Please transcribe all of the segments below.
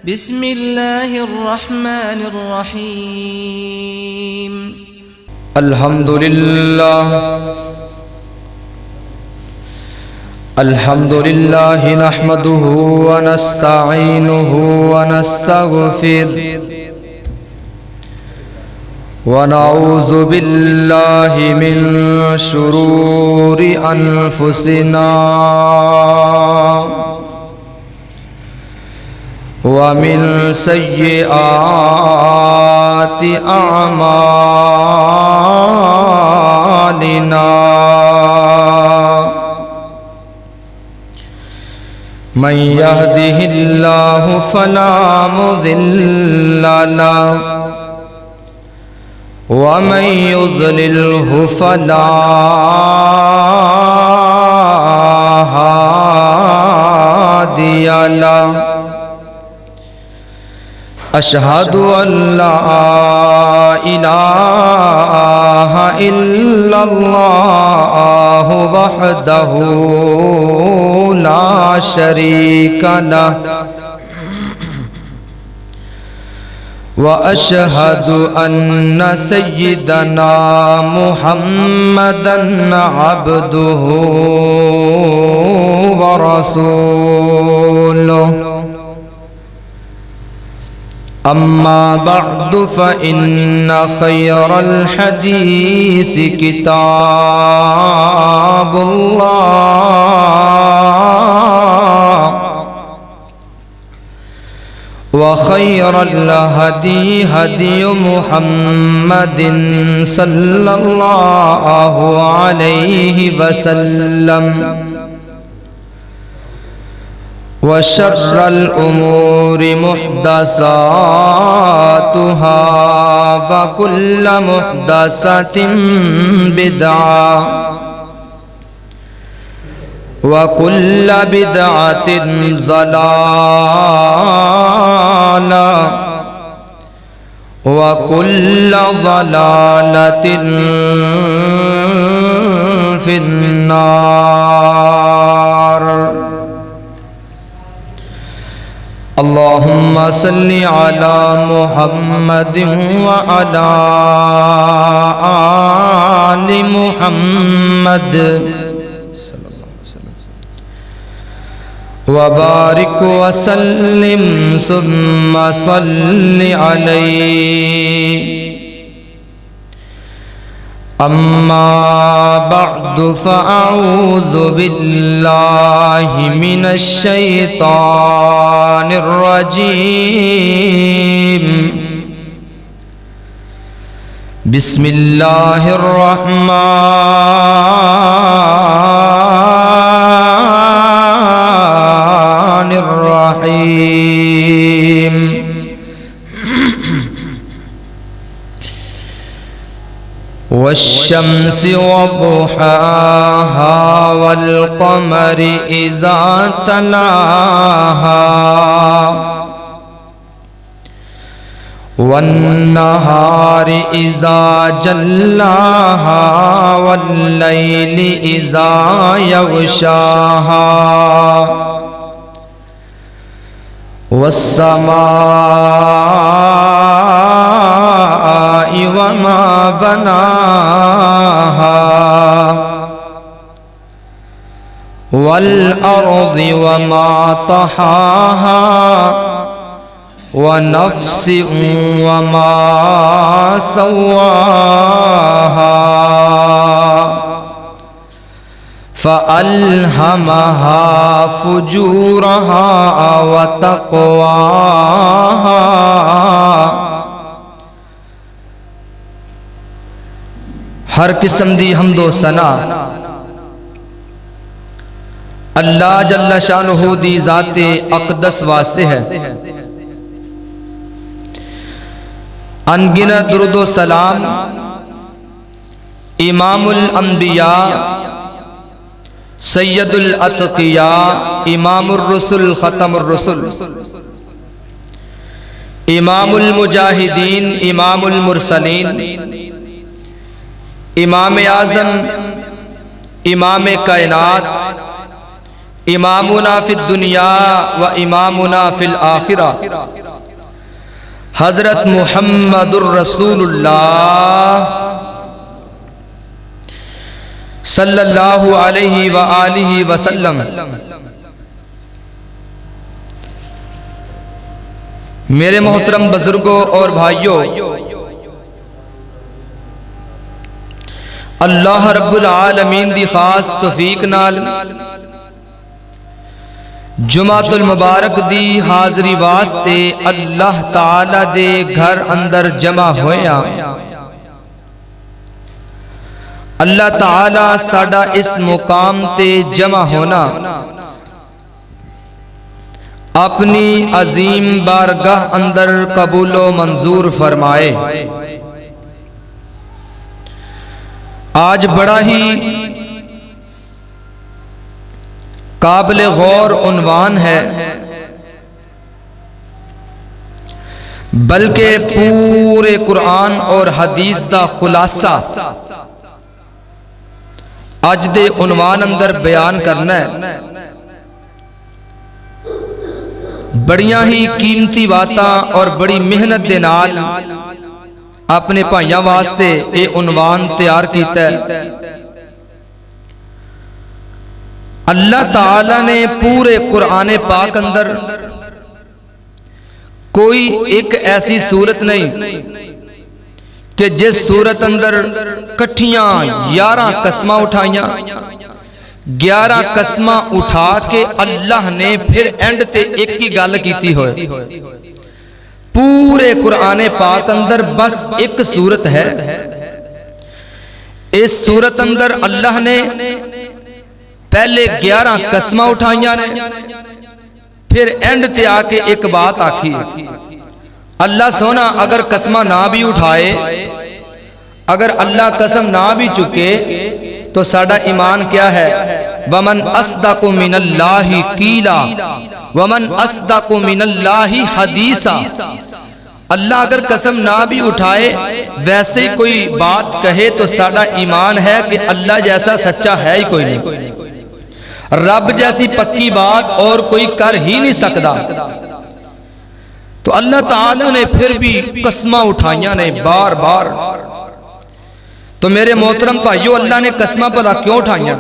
بسم الله الرحمن الرحيم. الحمد لله نحمده ونستعينه ونستغفر ونعوذ بالله من شرور أنفسنا ومن سيئات أعمالنا من يهده الله فلا مضل له ومن يضلله فلا هادي له. أشهد أن لا إله إلا الله وحده لا شريك له وأشهد أن سيدنا محمدًا عبده ورسوله. أما بعد فإن خير الحديث كتاب الله وخير الهدي هدي محمد صلى الله عليه وسلم وشر الأمور محدثاتها وكل محدثة بدعة وكل بدعة ضلالة وكل ضلالة في النار. اللهم صل على محمد وعلى آل محمد وبارك وسلم ثم صل عليه. أما بعد فأعوذ بالله من الشيطان الرجيم. بسم الله الرحمن الرحيم. والشمس وضحاها والقمر إذا تلاها والنهار إذا جلاها والليل إذا يغشاها والسماء وما بناها والأرض وما طحاها ونفس وما سواها فألهمها فجورها وتقواها. ہر قسم دی حمد و ثنا اللہ جل شانہ دی ذات اقدس واسطے ہے. انگنت درود و سلام امام الانبیاء سید الاتقیاء امام الرسل ختم الرسل امام المجاہدین امام المرسلین امام اعظم امام کائنات امامنا فی الدنیا و امامنا فی الآخرہ حضرت محمد الرسول اللہ صلی اللہ علیہ وآلہ وسلم۔ میرے محترم بزرگوں اور بھائیوں، اللہ رب العالمین دی خاص توفیق نال جمعۃ المبارک دی حاضری واسطے اللہ تعالی دے گھر اندر جمع ہویا۔ اللہ تعالی ساڈا اس مقام تے جمع ہونا اپنی عظیم بارگاہ اندر قبول و منظور فرمائے۔ آج بڑا ہی قابل غور عنوان ہے، بلکہ پورے قرآن اور حدیث دا خلاصہ اج دے عنوان اندر بیان کرنا ہے۔ بڑیاں ہی قیمتی باتاں اور بڑی محنت دے نال اپنے بھائیاں واسطے اے عنوان تیار کیتا ہے۔ اللہ تعالی نے پورے قرآن پاک اندر کوئی ایک ایسی صورت نہیں کہ جس صورت اندر کٹھیاں 11 قسماں اٹھائیاں، 11 قسماں اٹھا کے اللہ نے پھر اینڈ تے ایک ہی گل کیتی ہوئے۔ پورے قرآن پاک اندر بس ایک صورت ہے، اس صورت اندر اللہ نے پہلے 11 قسماں اٹھائیاں نے، پھر اینڈ تے آ کے ایک بات آکھی۔ اللہ سونا اگر قسمہ نہ بھی اٹھائے، اگر اللہ قسم نہ بھی چکے تو ساڈا ایمان کیا ہے؟ وَمَنْ أَصْدَقُ مِنَ اللَّهِ قِيلًا وَمَنْ أَصْدَقُ مِنَ اللَّهِ حَدِيثًا۔ اللہ اگر قسم نہ بھی اٹھائے، ویسے کوئی بات کہے تو ساڈا ایمان ہے کہ اللہ جیسا سچا ہے ہی کوئی نہیں، رب جیسی پکی بات اور کوئی کر ہی نہیں سکتا۔ تو اللہ تعالیٰ نے پھر بھی قسمہ اٹھائیاں نے بار بار۔ تو میرے محترم بھائیو، اللہ نے قسمہ پر کیوں اٹھائیاں؟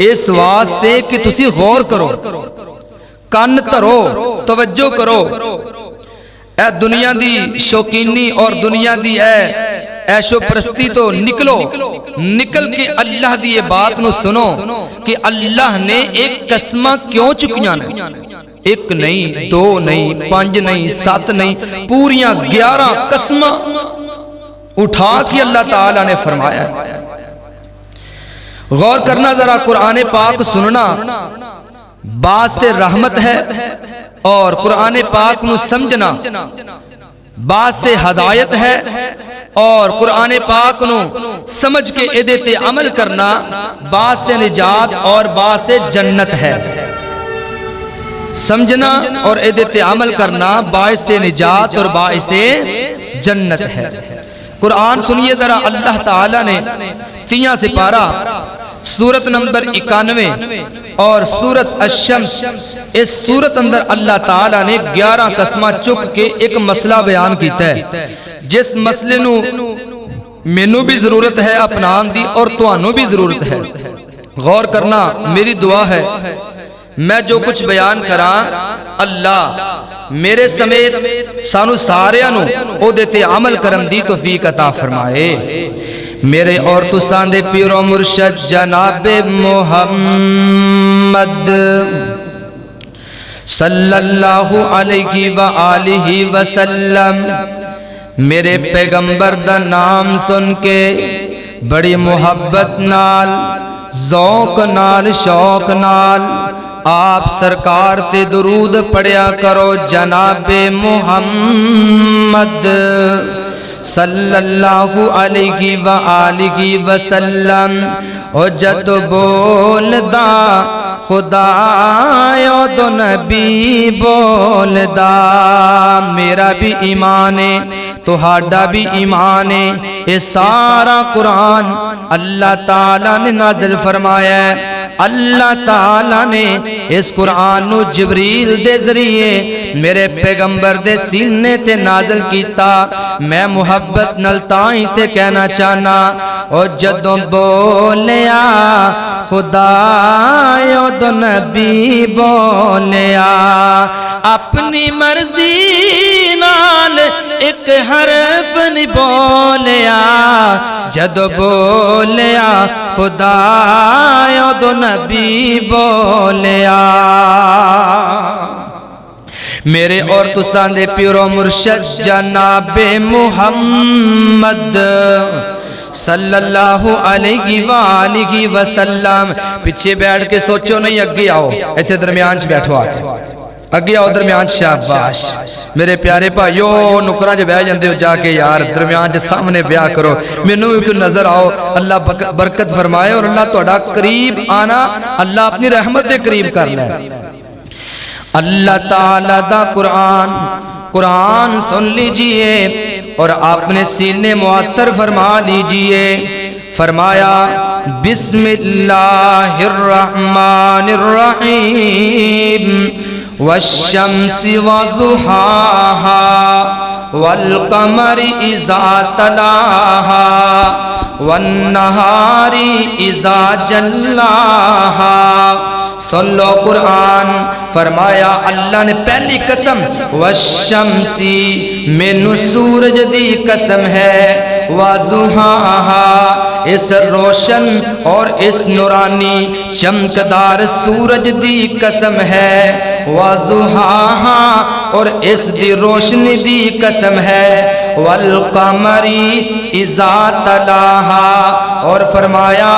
اس واسطے کہ تسی غور کرو، کان دھرو، توجہ کرو، اے دنیا دی شوقینی اور دنیا دی عیش و پرستی تو نکلو، نکل کے اللہ دی یہ بات نو سنو کہ اللہ نے ایک قسمہ کیوں چکیاں نے؟ ایک نہیں، 2 نہیں، 5 نہیں، 7 نہیں، پوریاں 11 قسمہ اٹھا کے اللہ تعالیٰ نے فرمایا۔ غور کرنا ذرا، قرآن پاک سننا باعث سے رحمت ہے، اور قرآن پاک نو سمجھنا باعث سے ہدایت ہے، اور قرآن پاک نو سمجھ کے ادے تے عمل کرنا باعث سے نجات اور باعث سے جنت ہے۔ سمجھنا اور ادے تے عمل کرنا باعث سے نجات اور باعث سے جنت ہے۔ قرآن سنیے ذرا، اللہ تعالیٰ نے 3 سپارہ سورت نمبر 91 اور سورت الشمس، اس سورت اندر اللہ تعالیٰ نے 11 قسمہ چک کے ایک مسئلہ بیان کیتا ہے، جس مسئلے نو مینوں بھی ضرورت ہے اپنان دی اور توانوں بھی ضرورت ہے۔ غور کرنا، میری دعا ہے میں جو کچھ بیان کراں اللہ میرے سمیت سانو ساریاں نو او دیتے عمل کرن دی توفیق عطا فرمائے۔ میرے اور تساں دے پیر و مرشد جناب محمد صلی اللہ علیہ وآلہ وسلم، میرے پیغمبر دا نام سن کے بڑی محبت نال، ذوق نال، شوق نال آپ سرکار تے درود پڑھیا کرو۔ جناب محمد صلی اللہ علیہ وآلہ وسلم، او جد بولدا خدایو تو نبی بولدا، میرا بھی ایمان ہے تہاڈا بھی ایمان ہے۔ یہ سارا قرآن اللہ تعالیٰ نے نازل فرمایا ہے، اللہ تعالی نے اس قرآن نو جبریل دے ذریعے میرے پیغمبر دے سینے تے نازل کیتا. میں محبت نال تائیں تے کہنا چاہنا او جدوں بولیا خدا او نبی بولیا اپنی مرضی نال ایک حرف نہیں بولیا جدوں بولیا خدا او نبی بولیا. میرے اور تساں دے پیرو مرشد جناب محمد صلی اللہ علیہ وآلہ وسلم. پیچھے بیٹھ کے سوچو نہیں اگے آؤ ایتھے درمیان چ بیٹھو آ کے اگے آؤ درمیان شاباش میرے پیارے بھائیو نکراں جو بیٹھ جاندے ہو جا کے یار درمیان چ سامنے بیاہ کرو مینوں بھی کوئی نظر آؤ. اللہ برکت فرمائے اور اللہ تہاڈا قریب آنا اللہ اپنی رحمت دے قریب کرنا ہے. اللہ تعالی دا قرآن سن لیجئے اور آپ نے سینے معطر فرما لیجئے. فرمایا بسم اللہ الرحمن الرحیم والشمس وضحاها والقمر اذا تلاها والنهار اذا جلاها. سن لو قرآن. فرمایا اللہ نے پہلی قسم والشمسی مینوں سورج دی قسم ہے وضحاها اس روشن اور اس نورانی چمکدار سورج دی قسم ہے وضحاها اور اس دی روشنی دی قسم ہے والقمری اذا تلاها اور فرمایا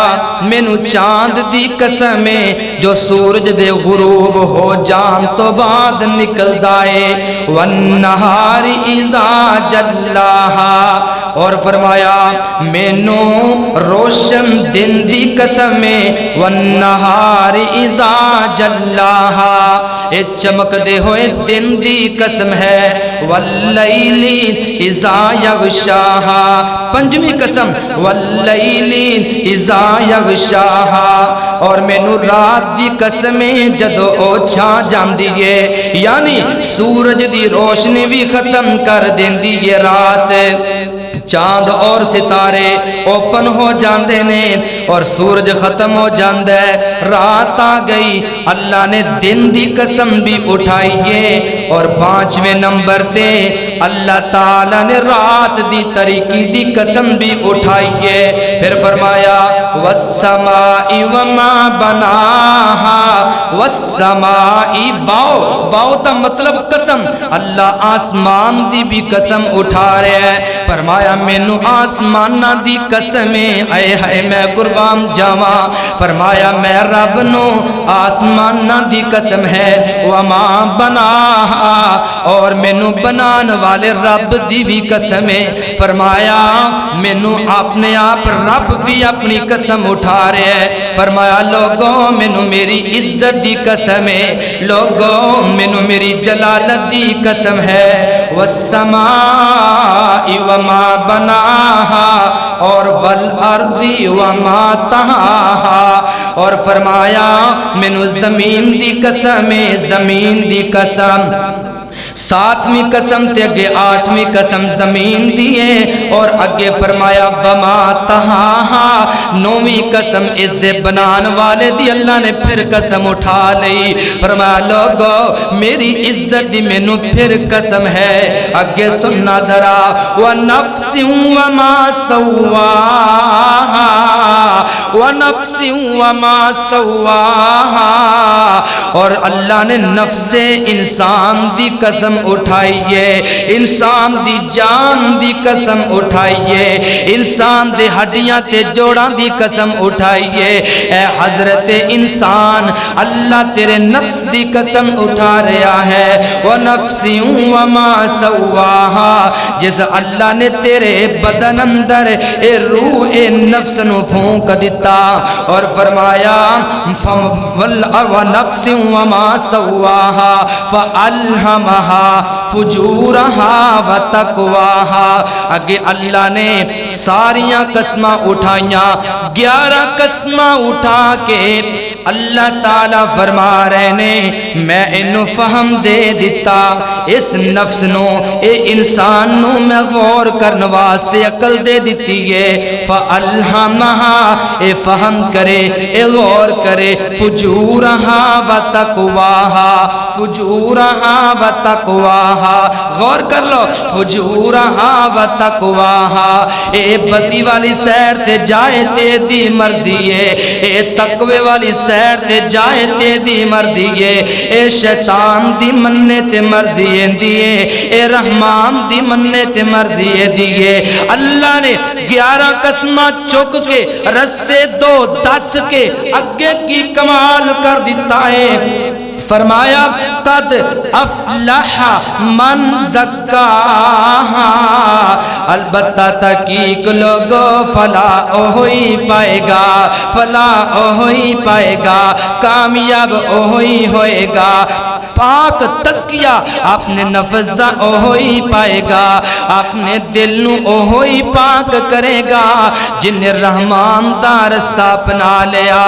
مینوں چاند دی قسم ہے جو سورج دے غروب ہو جان تو بعد نکلدا ہے والنہار اذا جلاها اور فرمایا مینوں روشن دن دی قسم ہے والنہار اذا جلاها اے چمک دے ہوئے دن دی قسم ہے واللیل اذا یغشاها پنجویں قسم واللیل اذا یغشاها اور مینوں رات دی قسم ہے جدو او چھا جاندی ہے یعنی سورج دی روشنی بھی ختم کر دیندی ہے رات. چاند اور ستارے اوپن ہو جاندے نے اور سورج ختم ہو جاندے رات آ گئی. اللہ نے دن دی قسم بھی اٹھائیے اور 5ویں نمبر تے اللہ تعالی نے رات دی تاریکی دی قسم بھی اٹھائیے. پھر فرمایا والسماء وما بناها والسماء واو تا مطلب قسم اللہ آسمان دی بھی قسم اٹھا رہے ہیں. فرمایا مینوں آسماناں دی قسم اے ہائے میں قربان جاواں. فرمایا میں رب نو آسماناں دی قسم ہے وما بناها اور مینوں بنان والے رب دی بھی قسم ہے. فرمایا مینوں اپنے آپ رب بھی اپنی قسم اٹھا رہے ہیں. فرمایا لوگوں مینوں میری عزت دی قسم ہے لوگوں مینوں میری جلالت دی قسم ہے والسماء وما بناها اور والارض وما طحاها اور فرمایا مینوں زمین دی قسم ہے زمین دی قسم. 7ویں قسم تے اگے 8ویں قسم زمین دیئے اور اگے فرمایا وما طحاها 9ویں قسم اس دے بنان والے دی اللہ نے پھر قسم اٹھا لئی. فرمایا لوگو میری عزت دی مینوں پھر قسم ہے. اگے سننا ذرا ونفس وما سواها ونفس وما سواها اور اللہ نے نفس انسان دی قسم اٹھائیے انسان دی جان دی قسم اٹھائیے انسان دے ہڈیاں تے جوڑاں دی قسم اٹھائیے. اے حضرت انسان اللہ تیرے نفس دی قسم اٹھا رہا ہے ونفس وما سواها جس اللہ نے تیرے بدن اندر اے روح اے نفس نو پھونک دیتا اور فرمایا ونفس وما سواها فالہمها فجورها وتقواها. اگے اللہ نے ساریاں قسماں اٹھائیاں 11 قسماں اٹھا کے اللہ تعالی فرما رہے نے میں انہوں فہم دے دیتا اس نفس نو اے انسان نو میں غور کرنے واسطے عقل دے دیتی ہے فَأَلْهَمَهَا اے فہم کرے اے غور کرے فجورہا و تقواہا فجورہا و تقواہا غور کر لو فجورہا و تقواہا اے بدی والی سیر تے جائے تے دی مرضی ہے اے تقوی والی سیر تے جائے تے دی مرضی ہے اے شیطان دی مننے تے مرضی ہے دیئے اے رحمان دی مننے تے مرضی ہے دیئے اللہ نے 11 قسمہ چک کے رستے 2-10 کے اگے کی کمال کر دیتا ہے فرمایا قد افلح من زکاہا البتہ تحقیق لوگو فلاح ہوئی پائے گا فلاح ہوئی پائے گا کامیاب ہوئی ہوئے گا پاک تزکیہ اپنے نفس دا ہوئی پائے گا اپنے دل نو ہوئی پاک کرے گا جن رحمان دا رستہ اپنا لیا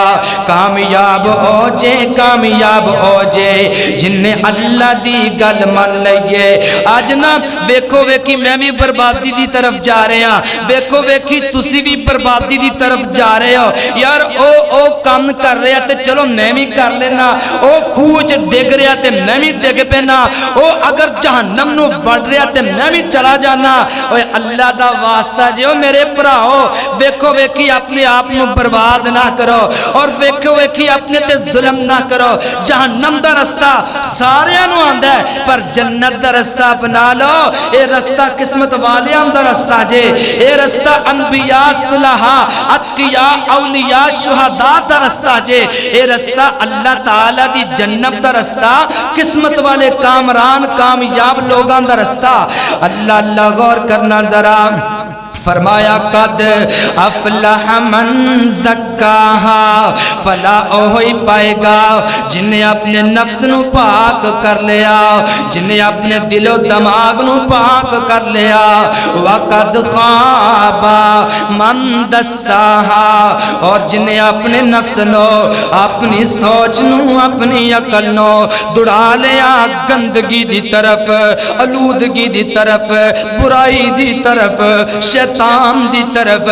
کامیاب ہو جے کامیاب ہو جے جن نے اللہ دی گل من لئیے آج نا ویکھو ویکھی میں بھی بربادی دی طرف جا رہے ہیں ویکھو ویکھی تسی بھی بربادی دی طرف جا رہے ہو یار او کام کر رہے ہیں تے چلو میں بھی کر لینا او خوچ ڈگ رہے ہیں تے میں بھی ڈگ پینا او اگر جہنم نو بڑھ رہے ہیں تے میں بھی چلا جانا اوے اللہ دا واسطہ جے او میرے پراؤ ویکھو ویکھی اپنے آپ نو برباد نہ کرو اور ویکھو ویکھی اپنے تے ظلم نہ کرو جہنم دا رستہ سارے نو آندا ہے پر جنت دا رستہ اپنا لو اے رستہ قسمت والیاں دا رستہ جے اے رستہ انبیاء صلحاء اتقیاء اولیاء شہداء دا رستہ جے اے رستہ اللہ تعالی دی جنت دا رستہ قسمت والے کامران کامیاب لوگاں دا رستہ اللہ غور کرنا ذرا فرمایا قد افلح من زکاہا فلاح ہوئی پائے گا جن نے اپنے نفس نو پاک کر لیا جن نے اپنے دل و دماغ نو پاک کر لیا وقد خواب من دساہا اور جن نے اپنے نفس نو اپنی سوچ نو اپنی عقل نو دڑا لیا گندگی دی طرف آلودگی دی طرف برائی دی طرف شیطان دی طرف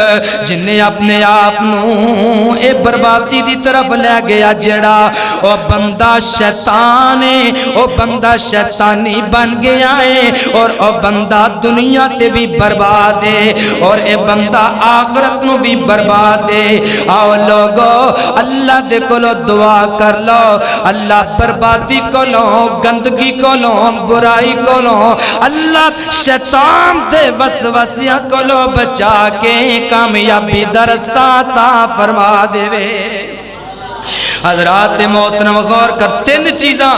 جن نے اپنے آپ نو اے بربادی دی طرف لے گیا جڑا او بندہ شیطان ہے او بندہ شیطانی بن گیا ہے اور او بندہ دنیا تے بھی برباد ہے اور اے بندہ آخرت نو بھی برباد ہے آؤ لوگو اللہ دے کولو دعا کر لو اللہ بربادی کولو گندگی کولو برائی کولو اللہ شیطان دے وسوسیاں کولو بچا کے کامیابی درستہ عطا فرما دے وے حضرات محترم غور کر 3 چیزاں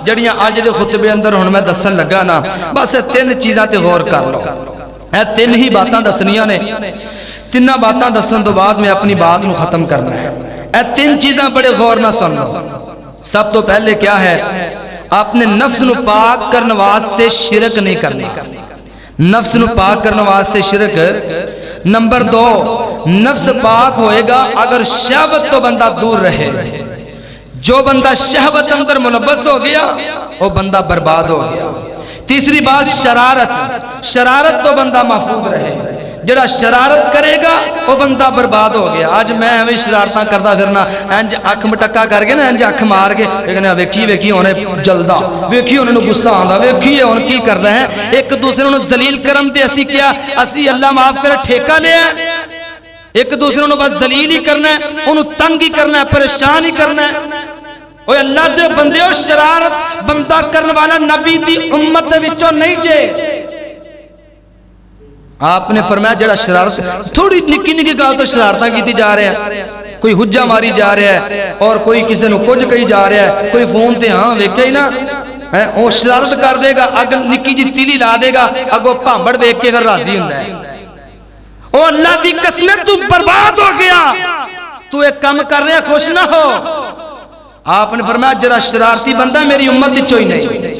جڑیاں آج دے خطبے اندر ہن میں دسن لگا نا بس 3 چیزاں تے غور کر لو اے 3 ہی باتاں دسنیاں نے 3 باتاں دسن تو بعد میں اپنی بات نو ختم کرنا ہے اے 3 چیزاں بڑے غور نہ سننا سب تو پہلے کیا ہے اپنے نفس نو پاک کرنے واسطے شرک نہیں کرنا نفس نو پاک کرنے واسطے شرک نمبر 2 نفس پاک ہوئے گا اگر شہوت تو بندہ دور رہے جو بندہ شہوت اندر ملوث ہو گیا وہ بندہ برباد ہو گیا تیسری بات شرارت تو بندہ محفوظ رہے جڑا شرارت کرے گا وہ بندہ برباد ہو گیا آج میں ہمیں شرارتاں کردا پھرنا انج اکھ مٹکا کر کے نا انج اکھ مار کے کہنا ویکھی ہونے جلدا ویکھی انہاں نوں غصہ آندا ویکھی ہن کی کر رہے ہیں ایک دوسرے نوں ذلیل کرن تے اسی کیا اسی اللہ معاف کرے ٹھیکہ لیا ایک دوسرے نوں بس ذلیل ہی کرنا ہے انہوں تنگ ہی کرنا ہے پریشان ہی کرنا ہے اوہ اللہ دے بندے ہو شرارت بندہ کرنے والا نبی دی امت دے وچوں نہیں جے آپ نے فرمایا جڑا شرارت تھوڑی نکی نکی گل تو شرارتاں کیتی جا رہے ہیں کوئی حجہ ماری جا رہا ہے اور کوئی کسی نو کچھ کہی جا رہا ہے کوئی فون تے ہاں ویکھیا ہی نا وہ شرارت کر دے گا اگر نکی جی تیلی لا دے گا اگو بھانبڑ دیکھ کے پھر راضی ہوندا ہے او اللہ دی قسم تو برباد ہو گیا تو ایک کام کر رہے خوش نہ ہو آپ نے فرمایا جڑا شرارتی بندہ میری امت وچوں ہی نہیں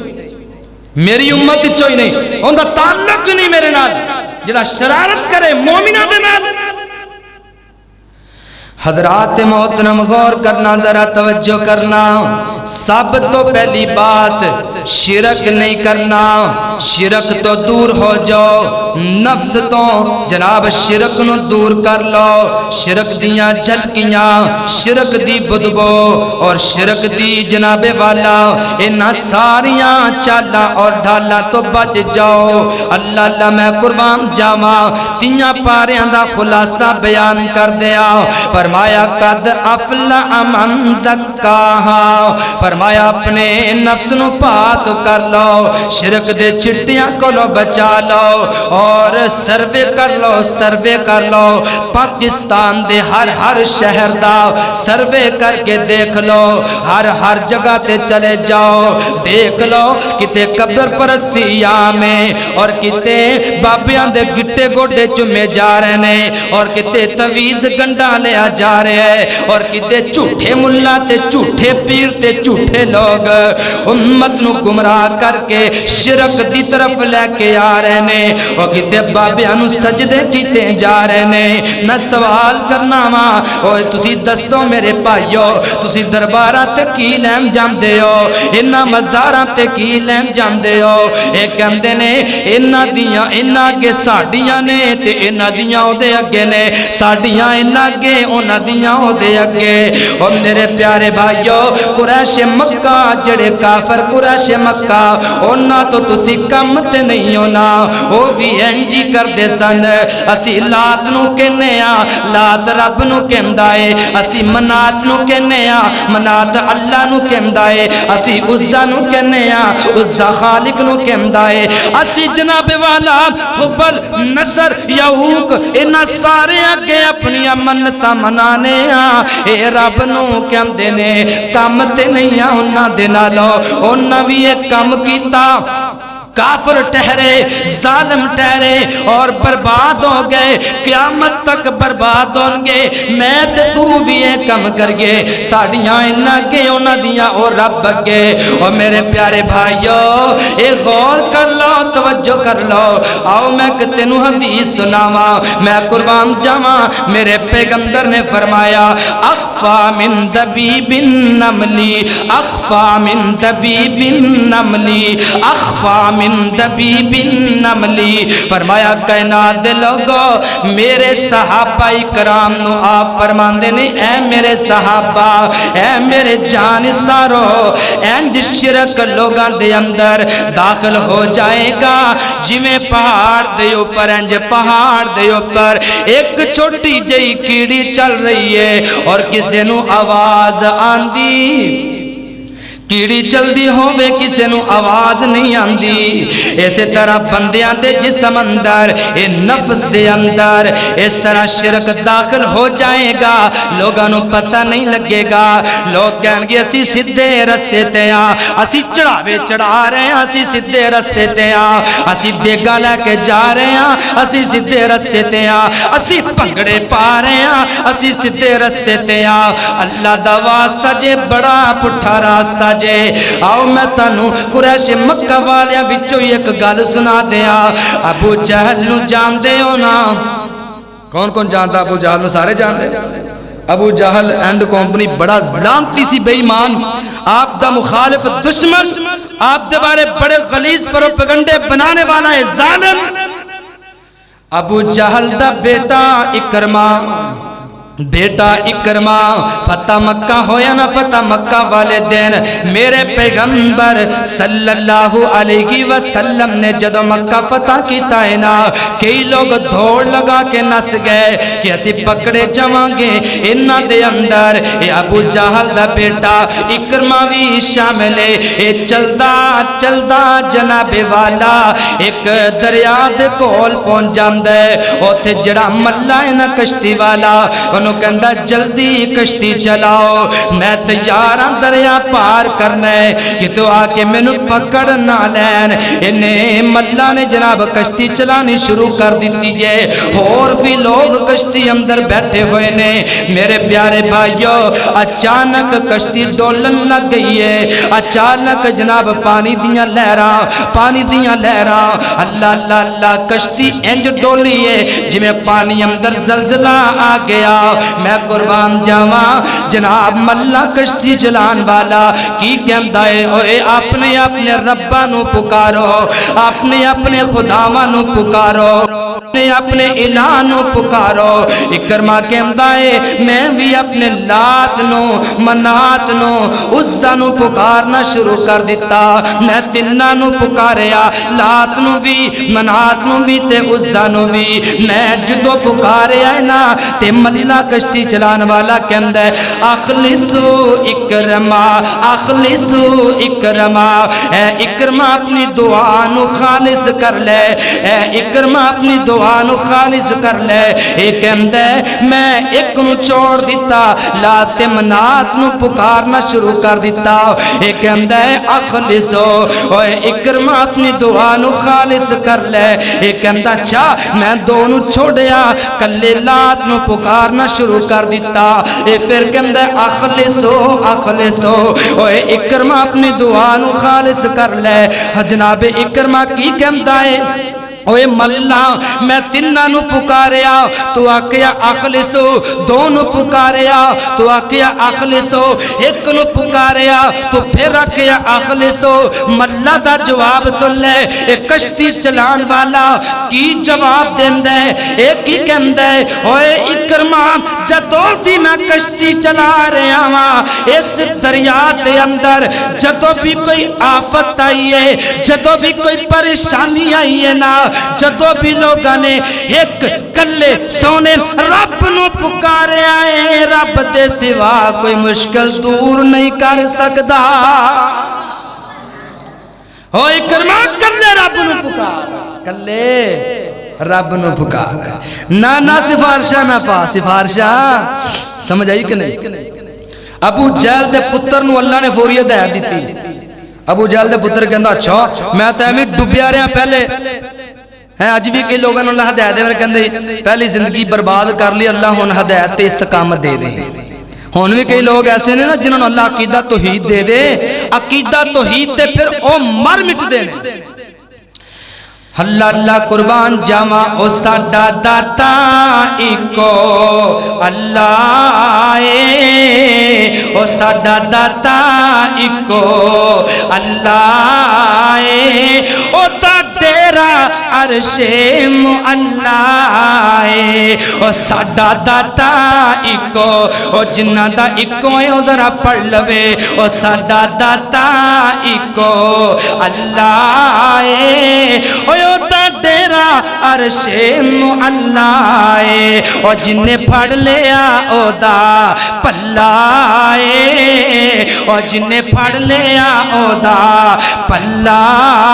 میری امت وچوں ہی نہیں اوندا تعلق نہیں میرے نال جڑا شرارت کرے مومنہ دے نال حضرات محترم غور کرنا، ذرا توجہ کرنا. سب تو پہلی بات شرک نہیں کرنا. شرک تو دور ہو جاؤ، نفس تو جناب شرک نو دور کر لو. شرک دیاں جھلکیاں، شرک دی بدبو اور شرک دی جناب والا انہاں ساریاں چالاں اور ڈھالاں تو بچ جاؤ. اللہ اللہ میں قربان جاواں تیاں پاریاں دا خلاصہ بیان کر دیا. فرمایا قد افلح من زکاہا، فرمایا اپنے نفس نو پاک کر لو، شرک دے چٹیاں کو لو بچا لو اور سروے کر لو. سروے کر لو پاکستان دے ہر شہر دا سروے کر کے دیکھ لو. ہر جگہ تے چلے جاؤ، دیکھ لو کتے قبر پرستی میں اور کتے بابیاں دے گٹے گوڈے چمے جا رہے نے اور کتے تویز گنڈا لیا جا رہے ہیں اور کتے جھوٹے ملا تے جھوٹے پیر تے جھوٹے لوگ امت نو گمراہ کر کے شرک دی طرف لے کے آ رہے نے اور کتے بابیاں نو سجدے کیتے جا رہے نے. میں سوال کرنا وا، اوے تسی دسو میرے بھائیو، تسی درباراں تے کی لین جاندے ہو، انہاں مزاراں تے کی لین جاندے ہو؟ اے کہندے نے انہاں دیاں انہاں اگے ساڈیاں نے تے انہاں دیاں او دے اگے نے، ساڈیاں انہاں اگے انہاں دیاں او دے اگے. او میرے پیارے بھائیو، قریش مکہ جڑے کافر قریش مکہ انہاں تو تسی کم تے نہیں ہونا، او بھی انجی کردے سن. اسی لات نو کہنے آ لات رب نو کہندا اے، اسی منات نو کہنے آ منات اللہ نو کہندا اے، اسی عزا نو کہنے آ عزا خالق نو کہندا اے، اسی جناب والا حبل نصر یعوق انہاں سارے اگے اپنی منتاں منانے آ. اے رب نو کہندے نے کم تے نہیں آ انہاں دے نالوں، انہاں وی ایک کم کیتا، کافر ٹھہرے، ظالم ٹھہرے اور برباد ہو گئے، قیامت تک برباد ہوں گے. میں تے تو بھی ایک کم کر گے ساڑیاں انہاں کے انہاں دیاں اور رب اگے. اور میرے پیارے بھائیو اے غور کر لو، توجہ کر لو. آؤ میں تینوں حدیث سناواں، میں قربان جاواں. میرے پیغمبر نے فرمایا اخفا من دبیب النمل، اخفا من دبیب النمل، اخفا من دبیب النمل. فرمایا کائنات دے لوگو میرے صحابہ کرام نو آپ فرماندے نے اے میرے صحابہ، اے میرے جانسارو، انج شرک لوگاں دے اندر داخل ہو جائے گا جویں پہاڑ دے اوپر، انج پہاڑ دے اوپر ایک چھوٹی جئی کیڑی چل رہی ہے اور کسے نو آواز آندی، کیڑی چلدی ہووے کسے نو آواز نہیں آندی. اسی طرح بندیاں دے جسم اندر، اے نفس دے اندر اس طرح شرک داخل ہو جائے گا، لوگاں نو پتہ نہیں لگے گا. لوگ کہیں گے اسی سیدھے رستے تے ہاں، اسی چڑھاوے چڑھا رہے ہیں، اسی سیدھے رستے تے ہاں، اسی دیگا لے کے جا رہے ہیں، اسی سیدھے رستے تے ہاں، اسی پنگڑے پا رہے ہیں، اسی سیدھے رستے تے ہاں. اللہ دا واسطہ جے بڑا پٹھا راستہ جے. آؤ میں تانوں قریش مکہ والیاں وچوں ایک گل سنا دیا. ابو جہل نو جان دے ہو نا؟ کون کون جانتا ابو جہل نو؟ سارے جان دے. ابو جہل اینڈ کمپنی بڑا لعنتی سی بے ایمان، آپ دا مخالف دشمن، آپ دے بارے بڑے غلیظ پروپیگنڈے بنانے والا ہے ظالم. ابو جہل دا بیٹا اکرمہ، بیٹا اکرمہ فتح مکہ ہویا نا. فتح مکہ والے دن میرے پیغمبر صلی اللہ علیہ وسلم نے جدو مکہ فتح کیتا ہے نا، کئی لوگ دھوڑ لگا کے نس گئے کہ اسی پکڑے جماں گے انہاں دے اندر. اے ابو جہل دا بیٹا اکرمہ بھی شامل ہے. اے چلدا چلدا جناب والا ایک دریا دے کول پہنچ جاندا ہے. اوتھے جڑا ملا ہے نا کشتی والا انہوں کہندا جلدی کشتی چلاؤ، میں تیار ہاں دریا پار کرنا ہے کہ تو آ کے مینوں پکڑ نہ لین. انہیں ملا نے جناب کشتی چلانی شروع کر دیتی ہے، اور بھی لوگ کشتی اندر بیٹھے ہوئے نے. میرے پیارے بھائیو اچانک کشتی ڈولن لگ گئی ہے. اچانک جناب پانی دیاں لہراں، پانی دیاں لہراں، اللہ اللہ اللہ کشتی انج ڈولی ہے جویں پانی اندر زلزلہ آ گیا. میں قربان جاواں جناب ملا کشتی چلان والا کی کہندا ہے اوے اپنے اپنے رباں نو پکارو اپنے اپنے خداواں نو پکارو اپنے الہ نو پکارو اکرما کہندا ہے میں بھی اپنے لات نو منات نو عزا نو پکارنا شروع کر دیتا میں تنہ نو پکاریا لات نو بھی منات نو بھی تے عزا نو بھی میں جدو پکاریا ہے نا تے ملا کشتی چلان والا کہندا ہے اخلصو اکرما اے اکرما اپنی دعا نو خالص کر لے اے اکرما اپنی دعا نو خالص کر لے اے کہندا ہے میں ایک نو چھوڑ دیتا لات منات نو پکارنا شروع کر دیتا اے کہندا ہے اخلصو اوے اکرما اپنی دعا نو خالص کر لے اے کہندا اچھا میں دو نو چھوڑیا کلے لات نو پکارنا شروع کر دیتا اے پھر کہندا ہے اخلصو اوے اکرما اپنی دعا نو خالص کر لے جناب اکرما کی کہندا ہے اوے ملا میں تنہ نو پکاریا تو آکیا اخلصو دو نو پکاریا تو آکیا اخلصو ایک نو پکاریا تو پھر آکیا اخلصو ملا دا جواب سن لے اے کشتی چلان والا کی جواب دیندہ ہے ایک ہی کہندہ ہے اوے اکرما جدو دی میں کشتی چلا رہا ہاں اس دریا دے اندر جدو بھی کوئی آفت آئی ہے جدو بھی کوئی پریشانی آئی ہے نا جدو بھی لوگاں نے ایک کلے سونے رب نو پکارے آئے رب دے سوا کوئی مشکل دور نہیں کر سکدا ہوئے کرما کلے رب نو پکار کلے رب نو پکار نہ سفارشہ نہ پا سفارشہ سمجھ آئی کہ نہیں ابو جہل دے پتر نو اللہ نے فوری ہدایت دیتی ابو جہل دے پتر کہندا اچھا میں تے میں ڈوبیا رہا پہلے ہیں اج بھی کئی لوگوں نے اللہ ہدایت دے کہندے پہلی زندگی برباد کر لی اللہ ہن ہدایت تے استقامت دے دے ہن بھی کئی لوگ ایسے نے نا جنہوں نے اللہ عقیدہ توحید دے دے عقیدہ توحید تے پھر او مر مٹ دے اللہ اللہ قربان جاواں او ساڈا داتا اکو اللہ اے او ساڈا داتا اکو اللہ اے او تا تیرا عرش معلا اے او ساڈا داتا اکو او جنہ دا اکو اے او ذرا پڑھ لوے او ساڈا داتا اکو اللہ اے او تا تیرا عرش معلا اے او جن پھڑ لیا او دا پلا اے او جن پھڑ لیا او دا پلا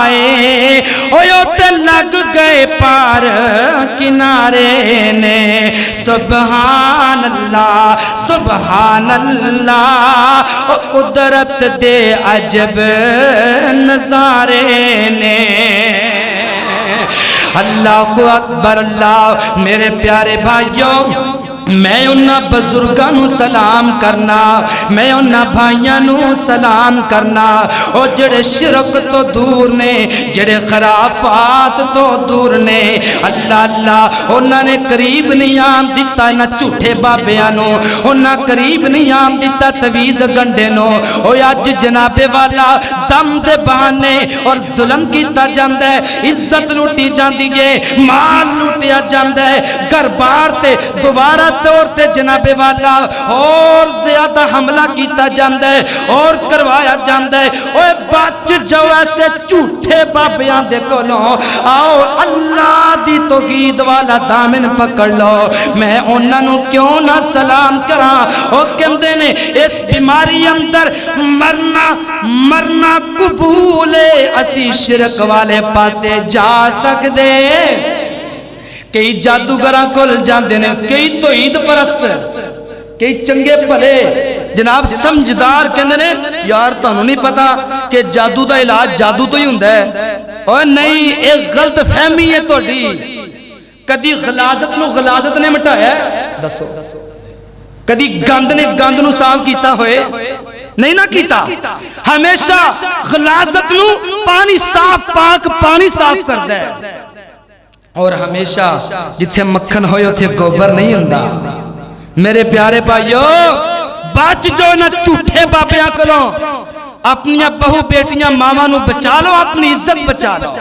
اے او تے لگ گئے پار کنارے نے سبحان اللہ او قدرت دے عجب نظارے نے اللہ اکبر اللہ میرے پیارے بھائیوں میں انہاں بزرگاں سلام کرنا میں انہاں بھائیاں نو سلام کرنا او جڑے شرک تو دور نے جڑے خرافات تو دور نے اللہ اللہ انہاں نے قریب نہیں آم دیتا نہ جھوٹے بابیاں نو انہاں قریب نہیں آم دیتا تویز گنڈے نو او اج جناب والا دم دے بہانے اور ظلم کیتا جاندا ہے عزت لوٹی جاندی ہے مال لوٹیا جاندا ہے گھر بار تے دوبارہ طور تے جناب والا اور زیادہ حملہ کیتا جاندہ ہے اور کروایا جاندہ ہے اوے بچ جاؤ ایسے جھوٹے بابیاں دے کولوں آؤ اللہ دی توحید والا دامن پکڑ لو میں انہاں نو کیوں نہ سلام کراں او کہندے نے اس بیماری اندر مرنا قبول ہے اسی شرک والے پاسے جا سکدے کئی جادوگراں کول جاندے نے کئی توحید پرست کئی چنگے بھلے جناب سمجھدار کہندے نے یار تانوں نہیں پتا کہ جادو دا علاج جادو تو ہی ہوندا ہے اوے نہیں ایک غلط فہمی ہے تہاڈی کدی غلاظت نو غلاظت نے مٹایا دسو کدی گند نے گند نو صاف کیتا ہوئے نہیں نہ کیتا ہمیشہ غلاظت نو پانی صاف پاک پانی صاف کردا ہے اور ہمیشہ جتھے مکھن ہوئے اتھے گوبر نہیں ہوندا میرے پیارے بھائیو بچ جو نہ جھوٹے بابیاں کولوں اپنی بہو بیٹیاں ماواں نو بچا لو اپنی عزت بچا لو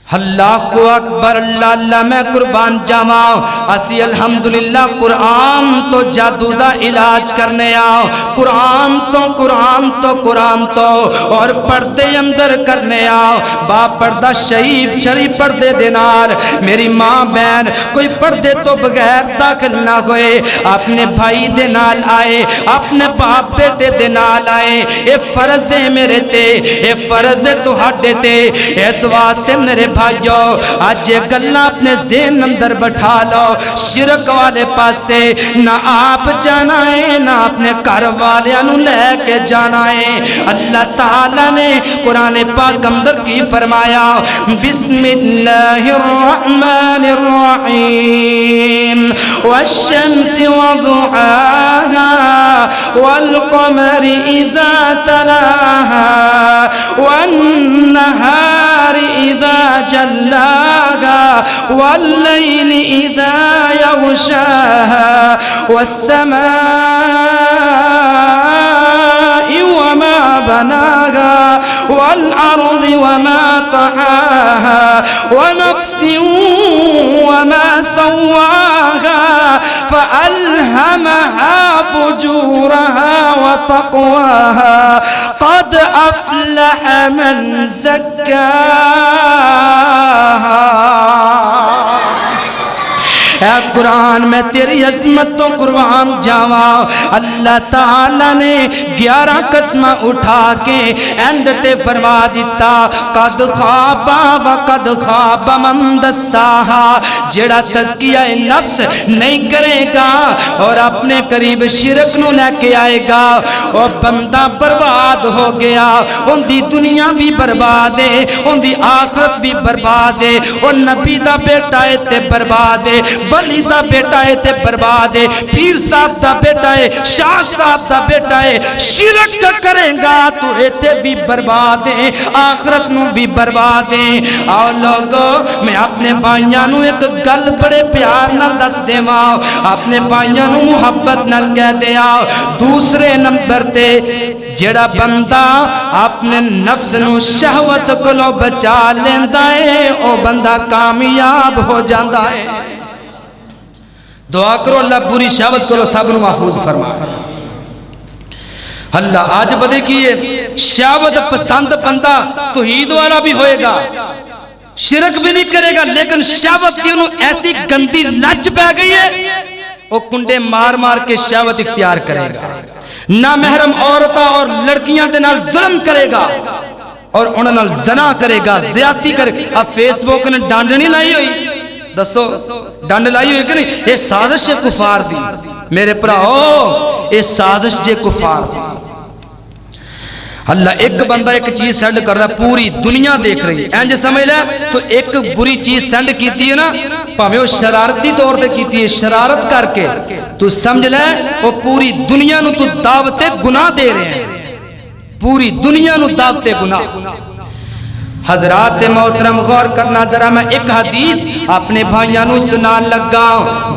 اللہ اکبر اللہ اللہ میں قربان جاواں اسی الحمدللہ قرآن تو جادو دا علاج کرنے آؤ قرآن تو اور پردے اندر کرنے آؤ با پردہ شہید شری پردے دینار میری ماں بہن کوئی پردے تو بغیر داخل نہ ہوئے اپنے بھائی دے نال آئے اپنے باپ بیٹے دے نال آئے اے فرض ہے میرے تے اے فرض ہے تہاڈے تے اس واسطے میرے بھائیو آج یہ گلہ اپنے ذہن اندر بٹھا لو شرک والے پاسے نہ آپ جانا ہے نہ اپنے گھر والیاں لے کے جانا ہے اللہ تعالیٰ نے قرآن پاک اندر کی فرمایا بسم اللہ الرحمن الرحیم والشمس وضحاها والقمر اذا تلاها والنهار اذا جلاها والليل اذا يغشاها والسماء وما بناها والأرض وما طحاها ونفس وما سواها فألهمها فجورها وتقواها قد أفلح من زكاها اے قرآن میں تیری عظمت تو قربان جاواں اللہ تعالیٰ نے 11 قسمہ اٹھا کے اینڈ تے فرما دیتا قد خوابا وقد خواب من دساہا جڑا تزکیہ نفس نہیں کرے گا اور اپنے قریب شرک نو لے کے آئے گا وہ بندہ برباد ہو گیا ان دی دنیا بھی برباد ہے ان دی آخرت بھی برباد ہے وہ نبی دا بیٹا ہے تے برباد ہے ولی دا بیٹا ہے تے برباد ہے پیر صاحب دا بیٹا ہے شاہ صاحب دا بیٹا ہے شرک کریں گا تو ایتے بھی برباد ہے آخرت نو بھی برباد ہے اور لوگو میں اپنے بھائیاں نو ایک گل بڑے پیار نہ دس دے ماں اپنے بھائیاں نو محبت نہ کہہ دیا دوسرے نمبر تے جڑا بندہ اپنے نفس نو شہوت کو بچا لیندہ ہے او بندہ کامیاب ہو جاندہ ہے دعا کرو اللہ پوری شہوت کو سب نو محفوظ فرما اللہ آج بدے کیے شہوت پسند بندہ توحید والا بھی ہوئے گا شرک بھی نہیں کرے گا لیکن شہوت کی انہوں ایسی گندی لچ پہ گئی ہے وہ کنڈے مار مار کے شہوت اختیار کرے گا نہ محرم عورتاں اور لڑکیاں دے نال ظلم کرے گا اور انہوں نال زنا کرے گا زیادتی کرے گا اب فیس بک نے ڈانڈ نہیں لائی ہوئی دسو ڈانڈ لائی ہوئی کہ نہیں یہ سازش کفار دی میرے پراؤ یہ سازش جے کفار دی اللہ ایک بندہ ایک چیز سینڈ کر رہا پوری دنیا دیکھ رہی ہے اینج سمجھ لے تو ایک بری چیز سینڈ کیتی ہے نا پاہمیں وہ شرارتی طور تے کیتی ہے شرارت کر کے تو سمجھ لے وہ پوری دنیا نو تو دعوت گناہ دے رہے ہیں پوری دنیا نو دعوت گناہ حضرات محترم غور کرنا ذرا میں ایک حدیث اپنے بھائیاں نو سنان لگا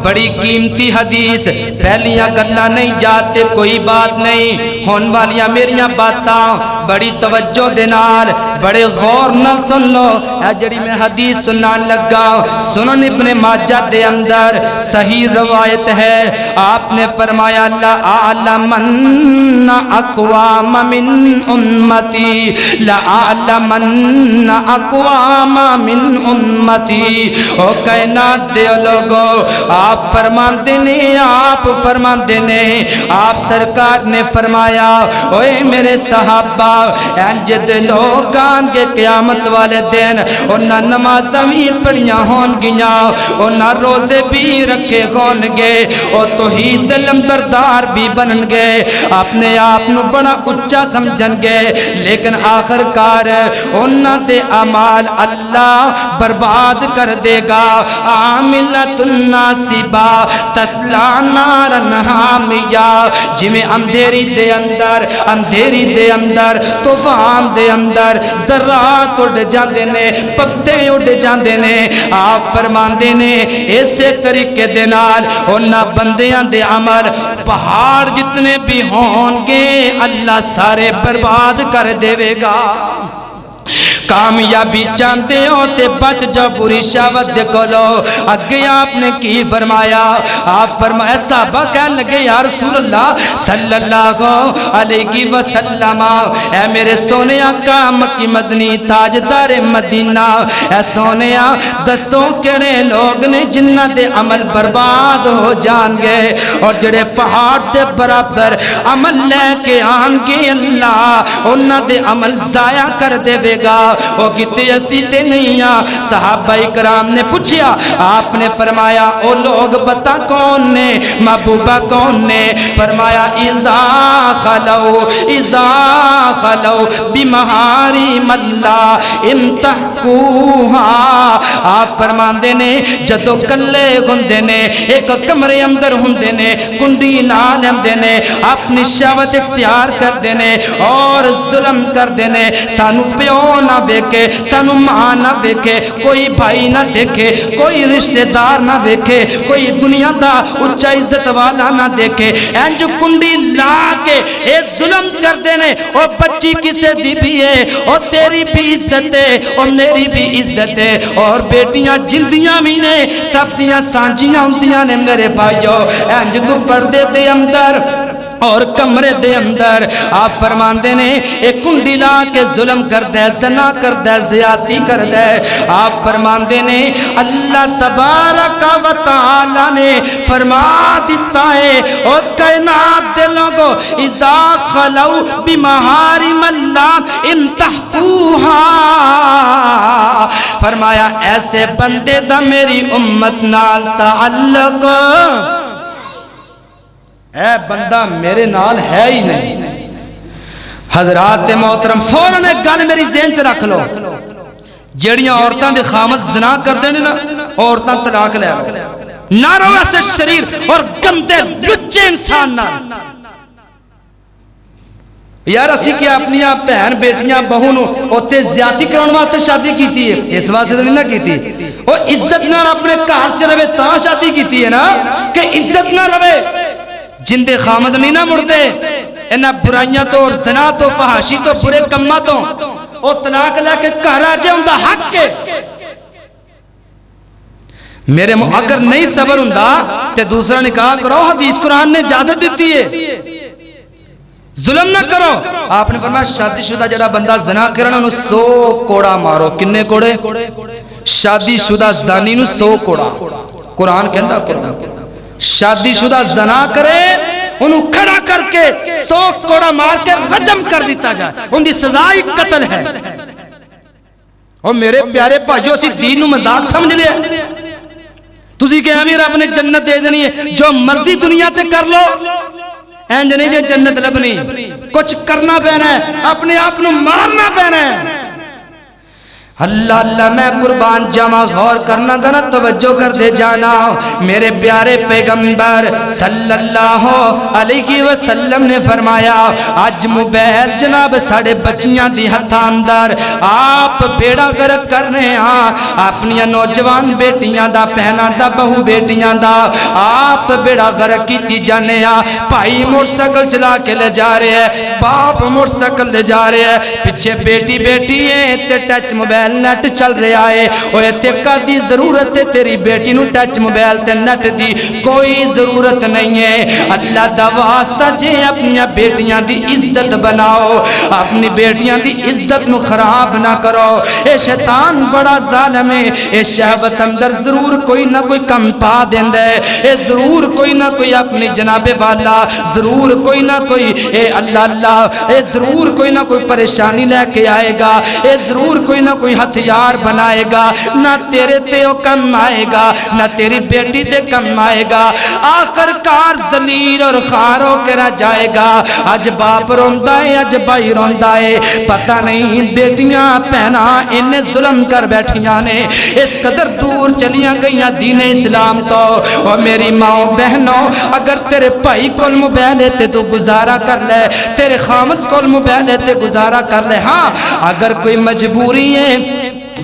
بڑی قیمتی حدیث پہلیاں گلاں نہیں جاتے کوئی بات نہیں ہون والیاں میریاں باتاں بڑی توجہ دے نال بڑے غور نال سن لو اے جڑی میں حدیث سنان لگا سنن ابن ماجہ دے اندر صحیح روایت ہے آپ نے فرمایا اللہ اعلمن اقوام من امتی لا اعلمن اقوام من امتی او کائنات دے لوگوں آپ فرماندے نے آپ سرکار نے فرمایا اوے میرے صحابہ انجد لوگ آنگے قیامت والے دن انہاں نمازاں بھی پڑھیاں ہون گیاں انہاں روزے بھی رکھے ہون گے او توحید لمبردار بھی بنن گے اپنے آپ نو بڑا اچھا سمجھن گے لیکن آخر کار انہاں دے اعمال اللہ برباد کر دے گا عاملۃ الناصبہ تسلا نارا حامیہ جویں اندھیری دے اندر طوفان دے اندر ذرات اڑ جاندے نے پتے اڑ جاندے نے آپ فرماندے نے اسی طریقے دے نال انہاں بندیاں دے عمل پہاڑ جتنے بھی ہون گے اللہ سارے برباد کر دے گا کامیابی چاہتے ہو تے بچ جاؤ بری شہوت دے کولو اگے آپ نے کی فرمایا آپ فرمایا صحابہ کہنے لگے یا رسول اللہ صلی اللہ علیہ وسلم اے میرے سونے آقا مکی مدنی تاجدار مدینہ اے سونے دسو کیڑے لوگ نے جنہ دے عمل برباد ہو جان گے اور جڑے پہاڑ تے برابر عمل لے کے آن گے اللہ انہ دے عمل ضائع کر دے گا او کتے اسی تے نہیں صحابہ اکرام نے پوچھیا آپ نے فرمایا او لوگ بتا کون نے محبوبہ کون نے فرمایا اذا خلو بمحارم اللہ انتحقوها آپ فرماندے نے جدو کلے گندے نے ایک کمرے اندر ہندے نے کنڈی لال ہندے نے اپنی شہوت اختیار کر دینے اور ظلم کر دینے سانو پیو نہ دیکھے سانو ماں نہ دیکھے کوئی بھائی نہ دیکھے کوئی رشتہ دار نہ دیکھے کوئی دنیا دا اچھا عزت والا نہ دیکھے این جو کنڈی لا کے اے ظلم کر دینے اور بچی کسے دی بھی ہے اور تیری بھی عزت ہے اور میری بھی عزت ہے اور بیٹیاں جلدیاں بھی نے سب دیاں سانجیاں ہوندیاں نے میرے بھائیو این جو پردے دے اندر اور کمرے دے اندر آپ فرماندے نے ایک کنڈی لا کے ظلم کر دے زنا کر دے زیادتی کر دے آپ فرماندے نے اللہ تبارک و تعالی نے فرما دیتا ہے اور کائنات دے لوگو اذا خلو بمحارم اللہ انتحقوها فرمایا ایسے بندے دا میری امت نال تعلق اے بندہ میرے نال ہے ہی نہیں حضرات محترم فوراً ایک گل میری ذہن سے رکھ لو جڑیاں عورتاں دے خامد زنا کر دینے نا عورتاں طلاق لے نہ رو ایسے شریر اور گندے لچے انسان نہ یار اسی کیا اپنی بہن بیٹیاں بہوں اوتے زیادتی کرون واسطے شادی کیتی ہے اس واسطے نہیں نہ کیتی اور عزت نہ اپنے گھر چ رہے تاں شادی کیتی ہے نا کہ عزت نہ رہے جن دے خامد نہیں نہ مردے انہاں برائیاں تو اور زنا تو فحاشی تو برے کماں تو او طلاق لے کے گھر آ جائے اوندا حق کے میرے اگر نہیں صبر ہوندا تے دوسرا نکاح کرو حدیث قرآن نے اجازت دیتی ہے ظلم نہ کرو آپ نے فرمایا شادی شدہ جڑا بندہ زنا کرنا انہوں 100 کوڑا مارو کنے کوڑے شادی شدہ زانی نو 100 کوڑا قرآن کہندا قرآن شادی شدہ زنا کرے انہوں کھڑا کر کے 100 کوڑا مار کے رجم کر دیتا جائے ان دی سزائی قتل ہے اور میرے پیارے بھائیو اسی دین نو مذاق سمجھ لیا تسی کہ امیر رب نے جنت دے دینی ہے جو مرضی دنیا تے کر لو اینج نہیں جے جنت لبنی کچھ کرنا پینا ہے اپنے آپ نو مارنا پینا ہے اللہ اللہ میں قربان جمع غور کرنا ذرا توجہ کر دے جانا میرے پیارے پیغمبر صلی اللہ علیہ وسلم نے فرمایا آج موبائل جناب ساڑھے بچیاں دی ہتھاں اندر آپ بیڑا غرق کرنے اپنی نوجوان بیٹیاں دا پہنا دا بہو بیٹیاں دا آپ بیڑا غرق کی جانے بھائی موٹرسائیکل چلا کے لے جا رہے ہیں باپ موٹرسائیکل لے جا رہے ہیں پیچھے بیٹی بیٹی ہے تے ٹچ موبائل نیٹ چل رہا ہے اور اتکا دی ضرورت ہے تیری بیٹی نو ٹچ موبائل تے نیٹ دی کوئی ضرورت نہیں ہے اللہ دا واسطہ جے اپنی بیٹیاں دی عزت بناؤ اپنی بیٹیاں دی عزت نو خراب نہ کرو اے شیطان بڑا ظالم ہے اے شہوت اندر ضرور کوئی نہ کوئی کم پا دیندے اے ضرور کوئی نہ کوئی اپنی جناب والا ضرور کوئی نہ کوئی اے اللہ اللہ اے ضرور کوئی نہ کوئی پریشانی لے کے آئے گا اے ضرور کوئی نہ کوئی ہتھیار بنائے گا، نہ تیرے تے او کم آئے گا، نہ تیری بیٹی تے کم آئے گا، آخر کار ذلیل اور خوار ہو کے رہ جائے گا۔ اج باپ روندا ہے، اج بھائی روندا ہے، پتہ نہیں بیٹیاں پہنا انہیں ظلم کر بیٹھیاں نے، اس قدر دور چلیاں گئیاں دین اسلام تو۔ اور میری ماں بہنوں، اگر تیرے بھائی کول موبائل ہے تے تو گزارا کر لے، تیرے خامد کول موبائل ہے تے گزارا کر لے۔ ہاں اگر کوئی مجبوری ہے،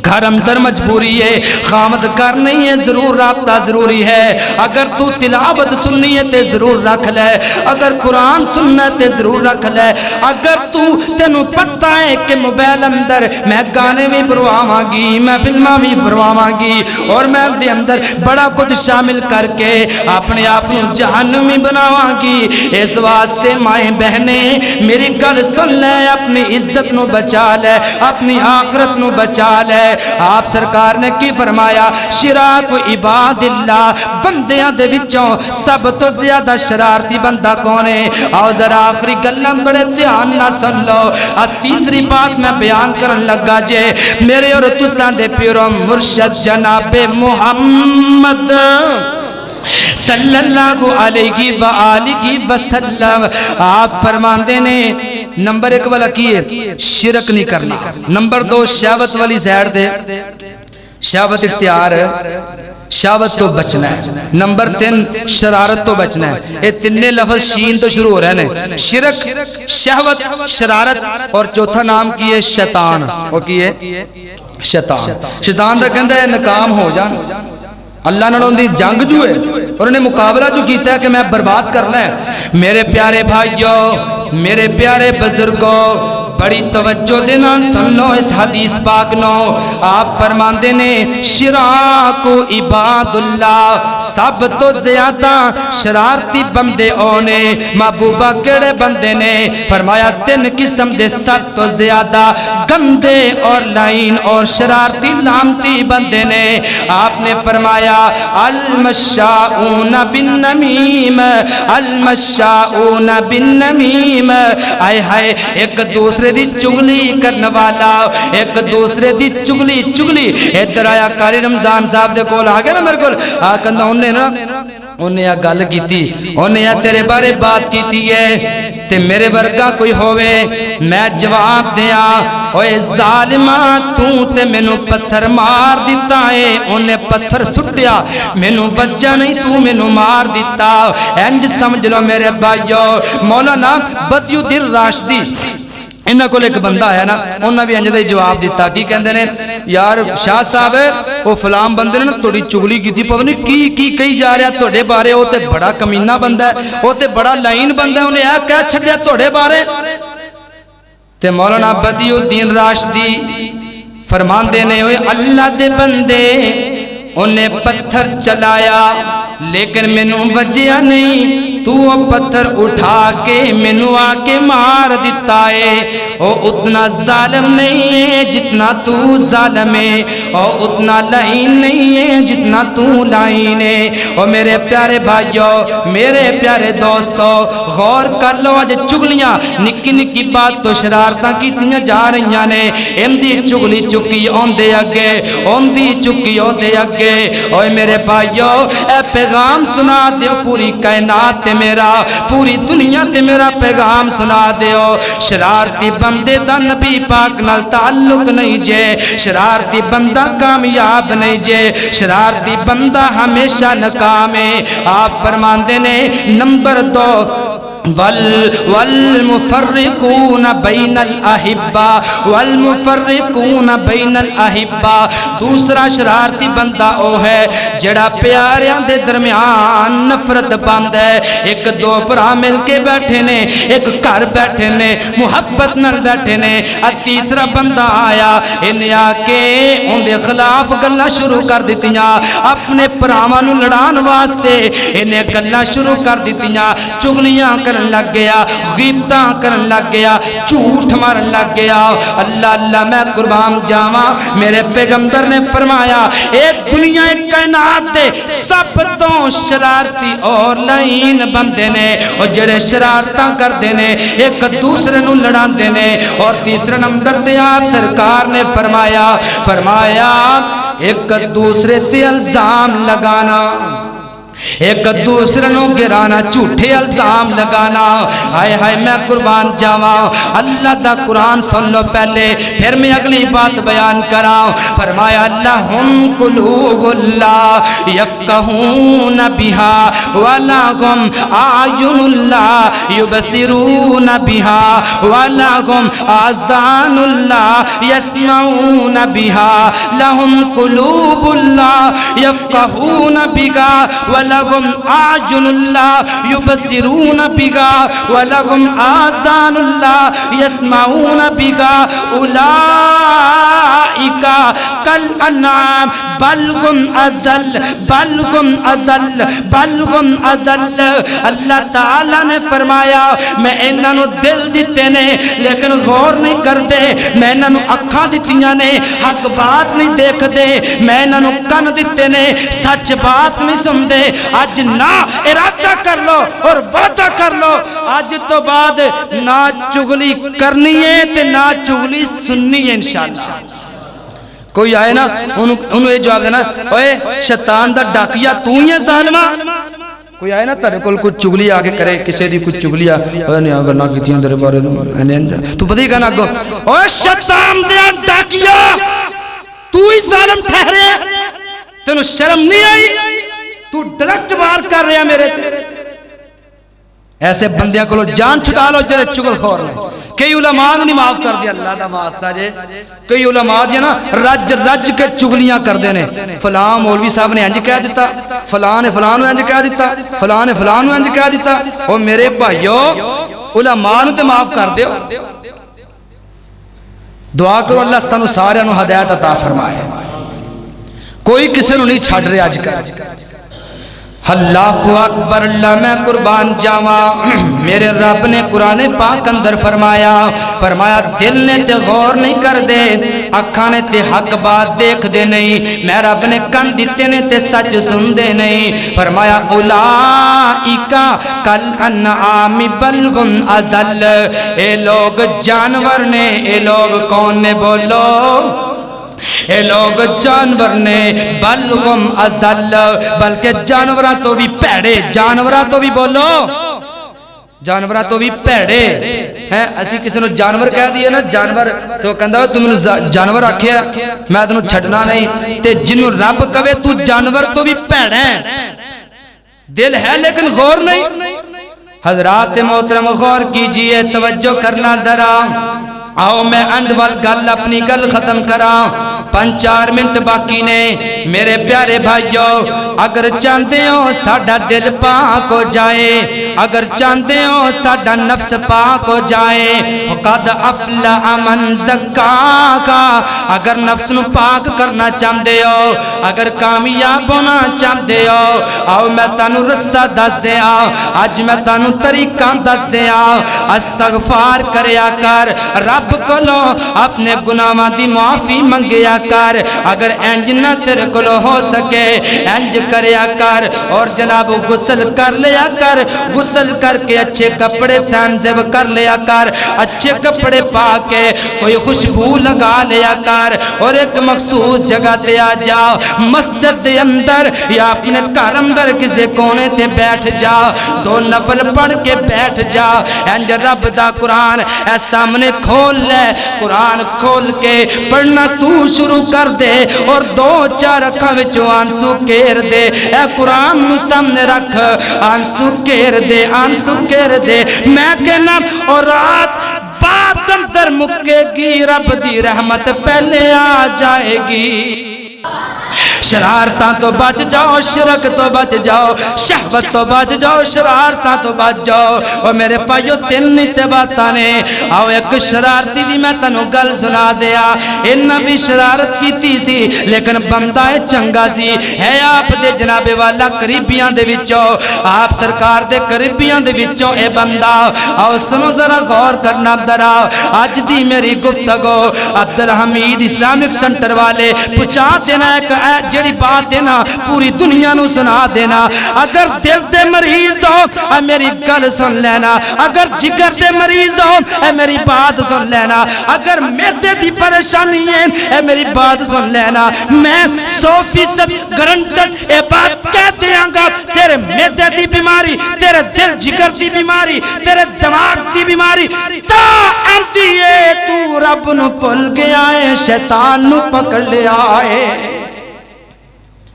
گھر اندر مجبوری ہے، خامد گھر نہیں ہے، ضرور رابطہ ضروری ہے۔ اگر تو تلاوت سننی ہے تے ضرور رکھ لے، اگر قرآن سننا ہے تے ضرور رکھ لے۔ اگر تو تینوں پتہ ہے کہ موبائل اندر میں گانے بھی پرواواں گی، میں فلماں بھی پرواواں گی، اور میں دے اندر بڑا کچھ شامل کر کے اپنے آپ کو جہنمی بناواں گی، اس واسطے مائیں بہنیں میری گل سن لے، اپنی عزت نو بچا لے، اپنی آخرت نو بچا لے۔ آپ سرکار نے کی فرمایا، شراک عباد اللہ، بندیاں دے وچوں سب تو زیادہ شرارتی بندہ کون ہے؟ آؤ ذرا آخری گلاں بڑے دھیان نہ سن لو۔ تیسری بات میں بیان کرن لگا جے، میرے اور تساں دے پیرو مرشد جناب محمد صلی اللہ علیہ وآلہ وسلم آپ فرماندے نے، نمبر ایک والا کی ہے شرک نہیں کرنا، نمبر دو شہوت والی زہر دے، شہوت اختیار ہے، شہوت تو بچنا ہے، نمبر تین شرارت تو بچنا ہے۔ یہ تینے لفظ شین تو شروع ہو رہے ہیں، شرک، شہوت، شرارت، اور چوتھا نام کی ہے شیطان۔ وہ کی ہے شیطان۔ شیطان دا کہندا ہے ناکام ہو جان، اللہ نے انہوں نے جنگ جو ہے اور انہیں مقابلہ جو کیتا ہے کہ میں برباد کرنا ہے۔ میرے پیارے بھائیوں، میرے پیارے بزرگوں، بڑی توجہ دینا سن لو اس حدیث پاک نو۔ آپ فرماندے نے شراک عباد اللہ، سب تو زیادہ شرارتی بندے اونے، محبوبہ کیڑے بندے نے؟ فرمایا تین قسم دے سب تو زیادہ گندے اور لائن اور شرارتی لامتی بندے نے۔ آپ نے فرمایا المشاؤون بالنمیم، المشاؤون بالنمیم، آئے ہائے ایک دوسرے دی چگلی کرنے والا، ایک دوسرے دی چگلی۔ ادھر آیا قاری رمضان صاحب دے کول آ گیا نا میرے کول، آکھندا انہیں آ گل کیتی، انہیں آ تیرے بارے بات کیتی ہے تے میرے ورگا کوئی ہوئے میں جواب دیاں، اوے ظالمہ تو تے مینوں پتھر مار دیتا ہے، انہیں پتھر سٹیا مینوں بچا نہیں، تو مینوں مار دیتا۔ انج سمجھ لو میرے بھائیو، مولانا بدی الدین راشدی انہاں کول ایک بندہ ہے نا، انہاں بھی انج دا جواب دیتا، کی کہندے نے یار شاہ صاحب وہ فلان بندے نے تھوڑی چگلی کیتی، پتہ نہیں کی کہی جا رہا تہاڈے بارے، او تے بڑا کمینہ بندہ ہے، او تے بڑا لائن بندہ ہے، انہیں اے کہہ چھڈیا تہاڈے بارے۔ تے مولانا بدی الدین راشدی فرماندے نے اوے اللہ دے بندے انہیں پتھر چلایا لیکن مینوں وجیا نہیں، تو پتھر اٹھا کے مینوں آ کے مار دیتا ہے۔ او اتنا ظالم نہیں ہے جتنا تو ظالم ہے، او اتنا لائن نہیں ہے جتنا تو لائن ہے۔ او میرے پیارے بھائیو، میرے پیارے دوستو، غور کر لو، آج چگلیاں نکی نکی بات تو شرارتاں کیتیاں جا رہیاں نے، اندی چگلی چکی اوندے اگے، اوندی چکی اوندے اگے۔ اوے میرے بھائیو، اے پیغام سنا دیو پوری کائنات تے میرا، پوری دنیا تے میرا پیغام سنا دیو، شرارتی بندے دا نبی پاک نال تعلق نہیں جے، شرارتی بندہ کامیاب نہیں جے، شرارتی بندہ ہمیشہ ناکام ہے۔ آپ فرماندے نے نمبر 2 والمفرقون بین الاحبہ، والمفرقون بین الاحبہ، دوسرا شرارتی بندہ او ہے جڑا پیاریاں دے درمیان نفرت باندھ ہے۔ ایک دو بھرا مل کے بیٹھے نے، ایک گھر بیٹھے نے، محبت نال بیٹھے نے، تیسرا بندہ آیا، انہیں آ کے ان دے خلاف گلاں شروع کر دیتیاں، اپنے بھراواں نوں لڑان واسطے انہیں گلاں شروع کر دیتیاں، چگلیاں کر کرن لگ گیا، غیبتاں کرن لگ گیا، جھوٹ مارن لگ گیا۔ اللہ اللہ میں قربان جاواں، میرے پیغمبر نے فرمایا اے دنیا کائنات دے سب تو شرارتی اور لعین بندے نے، اور جڑے شرارتاں کردے نے ایک دوسرے نو لڑاندے نے۔ اور تیسرے نمبر تے آپ سرکار نے فرمایا ایک دوسرے تے الزام لگانا، ایک دوسرے نو گرانا، جھوٹے الزام لگانا۔ ہائے ہائے میں قربان جاواں، اللہ دا قرآن سن لو پہلے، پھر میں اگلی بات بیان کراں۔ فرمایا لہم قلوب اللہ یفقہون بہا ولہم اعین اللہ یبصرون بہا ولہم آذان اللہ یسمعون بہا۔ لہم قلوب اللہ یفقہون بہا وَلَهُمْ أَعْيُنُ اللَّهِ يُبْصِرُونَ بِهَا وَلَهُمْ آذَانُ اللَّهِ يَسْمَعُونَ بِهَا أُولَئِكَ كَالْأَنْعَامِ بَلْ هُمْ أَضَلُّ۔ اللہ تعالیٰ نے فرمایا میں انہاں نو دل دیتے نے لیکن غور نہیں کرتے، میں انہاں نو اکھاں دتیاں نے حق بات نہیں دیکھ دے، میں انہاں نو کن دیتے نے سچ بات نہیں سمدے۔ آج نہ ارادہ کر لو اور وعدہ کر لو، آج تو بعد نہ چغلی کرنی ہے تے نہ چغلی سننی ہے انشاءاللہ۔ کوئی آئے نا انہوں یہ جواب دینا اوے شیطان دا ڈاکیا تو ہی ہے ظالمہ۔ کوئی آئے نا تارے کل کچھ چگلی آگے کرے کسی دی کچھ چگلی آئے نہیں اگر نہ کیتیاں تیرے بارے تو پتہ ہی کہنا گو اوے شیطان دیا ڈاکیا تو ہی ظالم ٹھہرے، تینوں شرم نہیں آئی؟ تو ڈائریکٹ وار کر رہا میرے تے۔ ایسے بندیاں کو جان چھڑا لو جڑے چگل خور نے۔ کئی علماء نے معاف کر دیا اللہ دا واسطہ جے، کئی علماء دی نا رج کے چگلیاں کر دینے، فلاں مولوی صاحب نے انج کہہ دیتا، فلاں نے فلاں نو انج کہہ دیتا، فلاں نے فلاں نو انج کہہ دیتا۔ او میرے بھائیو علماء نو تے معاف کر دیو، دعا کرو اللہ سانو سارے نو ہدایت عطا فرمائے۔ کوئی کسی نو نہیں چھڑ رہے آج کل۔ اللہ اکبر، اللہ میں قربان جاواں، میرے رب نے قرآن پاک اندر فرمایا دل نے تے غور نہیں کر دے، اکھاں نے تے حق بات دیکھ دے نہیں، میں رب نے کن دیتے نے تے سچ سن دے نہیں۔ فرمایا اولئک کالانعام بل ہم اضل، اے لوگ جانور نے، اے لوگ کون نے بولو؟ اے لوگ جانور نے، بل ہم اضل، بلکہ جانوراں تو بھی پیڑے، جانوراں تو بھی بولو، جانوراں تو بھی پیڑے ہیں۔ اسی کسی نے جانور کہہ دیا نا، جانور تو کہندا تم نے جانور آکھیا میں تینوں چھڈنا نہیں، تے جنوں رب کہے تو جانور تو بھی پیڑا ہے، دل ہے لیکن غور نہیں۔ حضرات محترم غور کیجئے، توجہ کرنا ذرا، آؤ میں انڈ وال گل اپنی گل ختم کراں، 5-4 منٹ باقی نے۔ میرے پیارے بھائیو اگر چاہتے ہو ساڈا دل پاک ہو جائے، اگر چاہتے ہو ساڈا نفس پاک ہو جائے، قد افلح من زکاہا، اگر نفس نو پاک کرنا چاہتے ہو، اگر کامیاب ہونا چاہتے ہو، آؤ میں تانوں رستہ دس دیا، اج میں تانوں طریقہ دس دیا۔ استغفار کریا کر، رب کولو اپنے گناہاں دی معافی منگیا کر، اگر انج نہ تیرے کولو ہو سکے انج کریا کر، اور جناب غسل کر لیا کر، غسل کر کے اچھے کپڑے تنظیم کر لیا کر، اچھے کپڑے پا کے کوئی خوشبو لگا لیا کر، اور ایک مخصوص جگہ تے آ جا، مسجد دے اندر یا اپنے گھر اندر کسی کونے تے بیٹھ جا، 2 نفل پڑھ کے بیٹھ جا، انج رب دا قرآن اے سامنے کھول لے، قرآن کھول کے پڑھنا تو شروع کر دے، اور 2-4 اکھاں وچوں آنسو کیر دے، اے قرآن نو سامنے رکھ، آنسو کیر دے، آنسو کیر دے، میں کہنا اور رات بات اندر مکے گی، رب دی رحمت پہلے آ جائے گی۔ شرارتاں تو بچ جاؤ، شرک تو بچ جاؤ، شہوت تو بچ جاؤ، شرارتاں تو بچ جاؤ۔ اور میرے پائیو تین نیتے باتاں نے، آؤ ایک شرارتی دی میں تنو گل سنا دیا۔ انہاں بھی شرارت کیتی سی لیکن بندہ چنگا سی، ہے آپ دے جناب والا قریبیاں دے وچوں، آپ سرکار دے قریبیاں دے وچوں اے بندہ۔ آؤ سنو ذرا غور کرنا درا، آج دی میری گفتگو عبدالحمید اسلامک سنٹر والے پچا دینا ایک جڑی بات دینا پوری دنیا نو سنا دینا۔ اگر دل دے مریض ہو اے میری گل سن لینا، اگر جگر دے مریض ہو اے میری بات سن لینا، اگر میدے دی پریشانی ہے اے میری بات سن لینا۔ میں 100% گارنٹڈ اے بات کہہ دیاں گا، تیرے میدے دی بیماری، تیرے دل جگر دی بیماری، تیرے دماغ دی بیماری تا اندی ہے تو رب نو بھول گیا ہے، شیطان نو پکڑ لیا ہے۔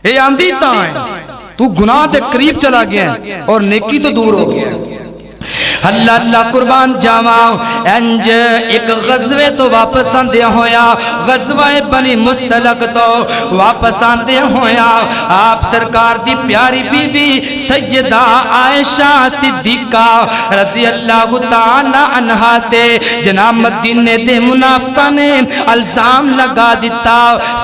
اے آندھی تا ہے تو گناہ دے قریب چلا گیا ہے اور نیکی تو دور ہو گیا ہے۔ اللہ اللہ قربان جاواں، انج ایک غزوے تو واپس آندے ہویا، غزوہ بنی مستلق تو واپس آندے ہویا، آپ سرکار دی پیاری بیوی سیدہ عائشہ صدیقہ رضی اللہ تعالی عنہا تے جناب مدینے دے منافقاں نے الزام لگا دیتا،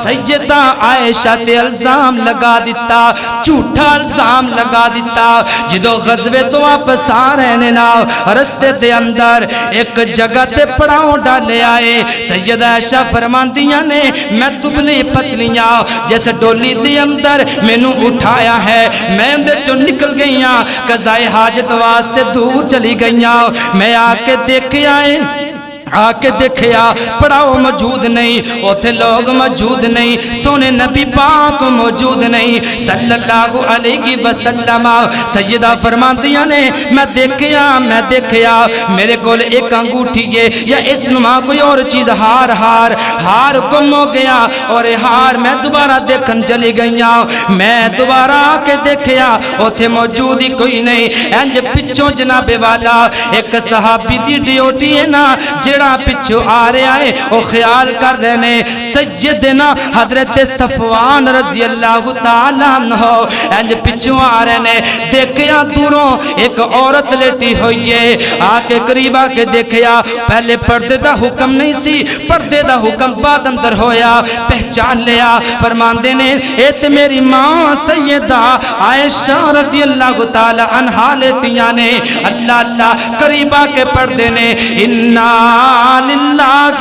سیدہ عائشہ تے الزام لگا دیتا، جھوٹا الزام لگا دیتا۔ جدو غزوے تو واپس آ رہے نے نا، رستے دے اندر ایک جگہ تے پڑاؤں ڈالے آئے، سیدہ عائشہ فرماندیاں نے میں دبلی پتلیاں جیسے ڈولی دے اندر میں نو اٹھایا ہے، میں اندر جو نکل گئیاں قضائے حاجت واسطے دور چلی گئیاں، میں آکے دیکھے آئے، آکے دیکھیا پڑاؤ موجود نہیں، اوتھے لوگ موجود نہیں، سونے نبی پاک موجود نہیں صلی اللہ علیہ وسلم۔ سیدہ فرماندیاں نے میں دیکھیا میرے کول ایک انگوٹھی ہے یا اس نما کوئی اور چیز، ہار گم ہو گیا، اور ہار میں دوبارہ دیکھن چلی گئیاں، میں دوبارہ آکے دیکھیا اوتھے موجود ہی کوئی نہیں۔ انج پچھوں جناب والا ایک صحابی دی ڈیوٹی ہے نا جڑا پچھو آ رہے آئے وہ خیال کر رہے نے سیدنا حضرت صفوان رضی اللہ تعالیٰ عنہ انج پچھو آ رہے نے، دیکھیا دوروں ایک عورت لیٹی ہوئی ہے، آکے قریب آکے دیکھیا پہلے پردے دا حکم نہیں سی، پردے دا حکم بعد اندر ہویا، پہچان لیا، فرماندے نے اے تے میری ماں سیدہ عائشہ رضی اللہ تعالیٰ عنہ لیٹیاں نے۔ اللہ اللہ قریب آکے پردے نے اِنَّا للہ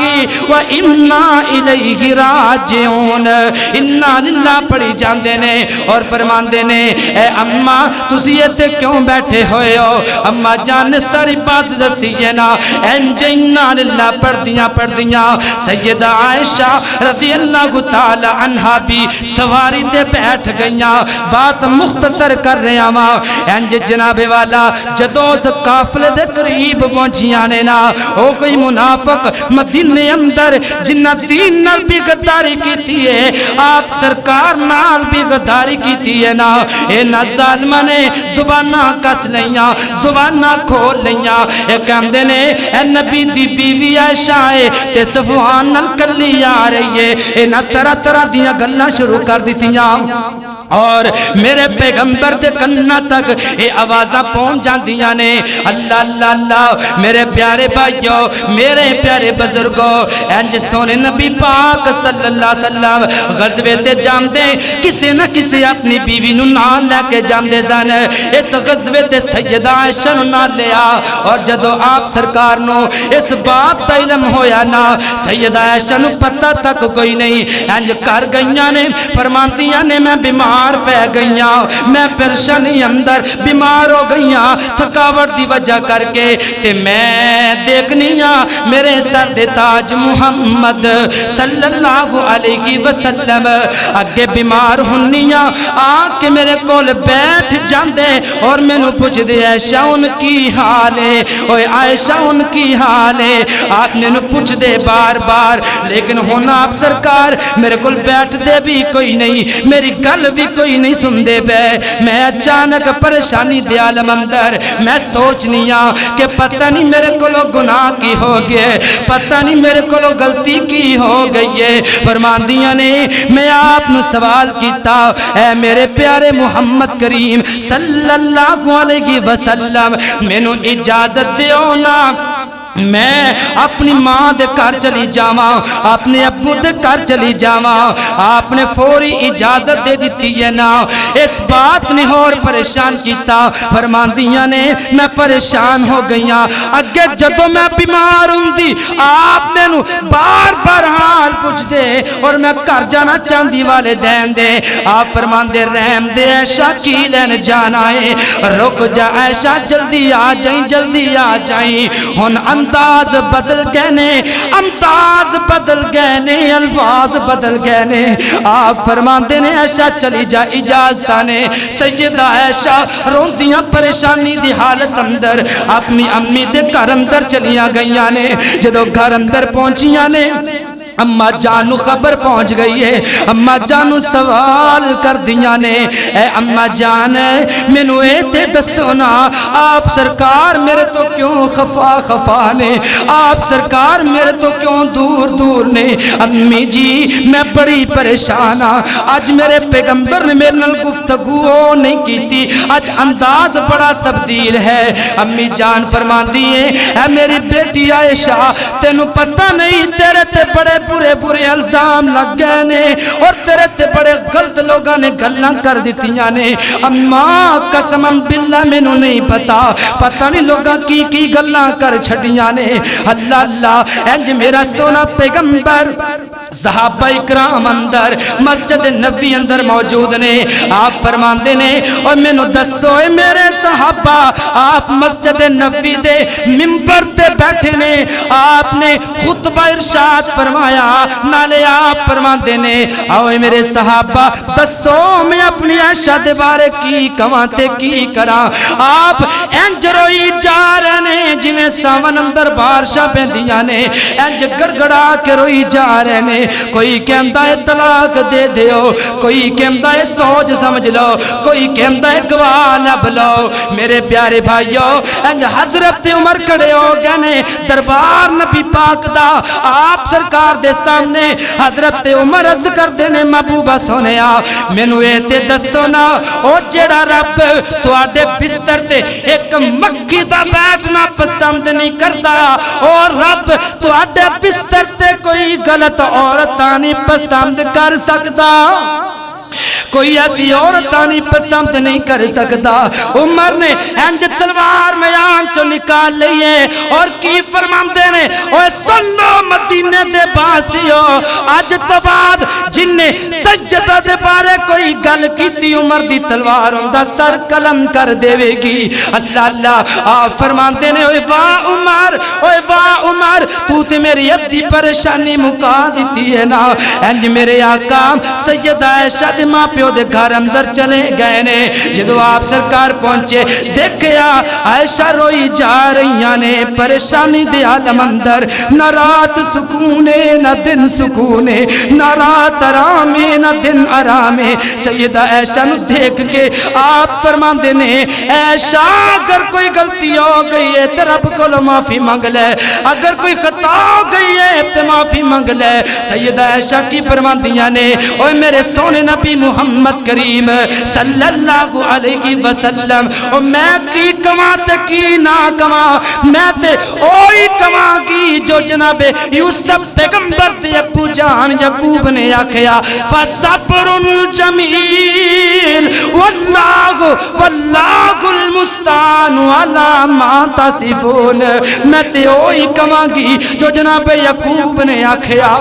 و انا الیہ راجعون، انا للہ پڑھی جاندے نے اور فرماندے نے اے اماں تسی ایتھے کیوں بیٹھے ہوئے ہو؟ اماں جان نے ساری بات دسی ہے نا، انج انا للہ پڑھدیاں سیدہ عائشہ رضی اللہ تعالی عنہا بھی سواری تے بیٹھ گئیاں۔ بات مختصر کر رہے ہاں، انج جناب والا جدوں اس قافلے دے قریب پہنچیاں نے نا، او کوئی منافق مدینے اندر جنہ دین نال بھی غداری کیتی ہے، آپ سرکار نال بھی غداری کیتی ہے نا، اے نا ظالمہ نے زبانہ کس لیاں، زبانہ کھول لیاں، اے کہندے نے اے نبی دی بیوی عائشہ ہے تے صفوان نال کلی آ رہی ہے، اے نا طرح طرح دیاں گلاں شروع کر دیتیاں، اور میرے پیغمبر دے کنہ تک اے آوازاں پہنچ جاندیاں نے۔ اللہ اللہ اللہ میرے پیارے بھائیو، میرے پیارے بزرگوں، انج سونے نبی پاک صلی اللہ علیہ وسلم غزوے تے جاندے کسے نہ کسے اپنی بیوی نو نال لے کے جاندے سن۔ اس غزوے تے سیدہ عائشہ نو نال لیا، اور جدو آپ سرکار نو اس بات دا علم ہویا نا، سیدہ عائشہ نو پتہ تک کوئی نہیں، انج کر گئیاں نے، فرماندیاں نے میں بیمار پہ گئیاں، میں پریشانی اندر بیمار ہو گئیاں تھکاوٹ دی وجہ کر کے، تے میں دیکھنیاں میرے سر دے تاج محمد صلی اللہ علیہ وسلم اگے بیمار ہونیاں، آکے میرے کول بیٹھ جاندے اور میں نو پوچھ دے عائشہ ان کی حال ہے، اوے عائشہ ان کی حال ہے، آپ نے نو پوچھ دے بار بار، لیکن ہونا آپ سرکار میرے کول بیٹھ دے بھی کوئی نہیں، میری گل بھی دی کوئی نہیں سندے پے میں اچانک پریشانی دے عالم اندر میں سوچنی ہاں کہ پتہ نہیں میرے کولو گناہ کی ہو گئے پتہ نہیں میرے کولو غلطی کی ہو گئی ہے فرماندیاں نے میں آپ نے سوال کیتا اے میرے پیارے محمد کریم صلی اللہ علیہ وسلم مینوں اجازت دیو نا میں اپنی ماں دے گھر چلی جاواں اپنے ابو دے گھر چلی جاواں آپ نے فوری اجازت دے دیتی ہے نا اس بات نے اور پریشان کیتا فرماندیاں نے میں پریشان ہو گئیاں اگے جدوں میں بیمار ہوندی آپ مینوں بار بار حال پوچھ دے اور میں گھر جانا چاندی والدین دے آپ فرماندے رحم دے عائشہ کی لین جانا ہے رک جا عائشہ جلدی آ جائیں ہن انداز بدل گئے نے انداز بدل گئے نے الفاظ بدل گئے نے آپ فرماندے نے عائشہ چلی جا اجازت نے سیدہ عائشہ روندیاں پریشانی دی حالت اندر اپنی امی دے گھر اندر چلیاں گئیاں نے جدو گھر اندر پہنچیاں نے اماں جانو خبر پہنچ گئی ہے اماں جانو سوال کر دیاں نے اے اماں جان مینوں اے تے دسو نا آپ سرکار میرے تو کیوں خفا نے آپ سرکار میرے تو کیوں دور نے امی جی میں بڑی پریشان ہاں اج میرے پیغمبر نے میرے نال گفتگو نہیں کیتی اج انداز بڑا تبدیل ہے امی جان فرماندی ہے اے میری بیٹی عائشہ تینوں پتہ نہیں تیرے تے بڑے برے الزام لگ گئے نے اور تیرے تے بڑے غلط لوگاں نے گلاں کر دتیاں نے اماں قسم باللہ مینوں نہیں پتہ نہیں لوگاں کی گلاں کر چھڈیاں نے اللہ اللہ انج میرا سونا پیغمبر صحابہ اکرام اندر مسجد نبی اندر موجود نے آپ فرماندے نے اور مینوں دسو اے میرے صحابہ آپ مسجد نبی دے منبر تے بیٹھے نے آپ نے خطبہ ارشاد فرمایا نالے آپ فرماندے نے آؤ میرے صحابہ دسو میں اپنی عائشہ دے بارے کی کواں تے کی کراں آپ انج روئی جا رہے نے جویں ساون اندر بارشاں پیندیاں نے انج گڑگڑا کے روئی جا رہے نے کوئی کہندا ہے طلاق دے دیو کوئی کہندا ہے سوچ سمجھ لو کوئی کہندا ہے گواہ لب لو میرے پیارے بھائیو انج حضرت عمر کھڑے ہو گئے نے دربار نبی پاک دا آپ سرکار دے سامنے حضرت عمر عرض کردے نے محبوبہ سونیا مینوں اے تے دسو نا او جیڑا رب تواڈے بستر تے ایک مکھی دا بیٹھنا پسند نہیں کردا اور رب تواڈے بستر تے کوئی غلط عورتاں نہیں پسند کر سکدا کوئی ایسی عورتاں نہیں پسند نہیں کر سکتا عمر نے انج تلوار میان چو نکال لئیے اور کی فرماندے نے اوے سنو مدینے دے باسیو اج تو بعد جن نے سجدہ دے بارے کوئی گل کیتی عمر دی تلوار اوندا سر قلم کر دیوے گی اللہ اللہ آپ فرماندے نے اوے واہ عمر تو تے میری ادھی پریشانی مکا دیتی ہے نا انج میرے آقا سیدہ عائشہ ماں پیو دے گھر اندر چلے گئے نے جدو آپ سرکار پہنچے دیکھیا عائشہ روئی جا رہیاں نے پریشانی دے عالم اندر نہ رات سکونے نہ دن سکونے نہ رات آرامے نہ دن آرامے سیدہ عائشہ نو دیکھ کے آپ فرماندے نے عائشہ اگر کوئی غلطی ہو گئی ہے تے رب کو معافی مانگ لے اگر کوئی خطا ہو گئی ہے تے معافی مانگ لے سیدہ عائشہ کی فرماندیاں نے اوے میرے سونے نبی محمد کریم صلی اللہ علیہ وسلم اور میں کی کما تے کی نہ کما میں تے اوہی کما کی جو جناب یوسف پیغمبر تے ابو جان یعقوب نے آکھیا فصبر جمیل واللہ المستعان علی ما تصفون میں تے اوہی کما گی جو جناب یعقوب نے آکھیا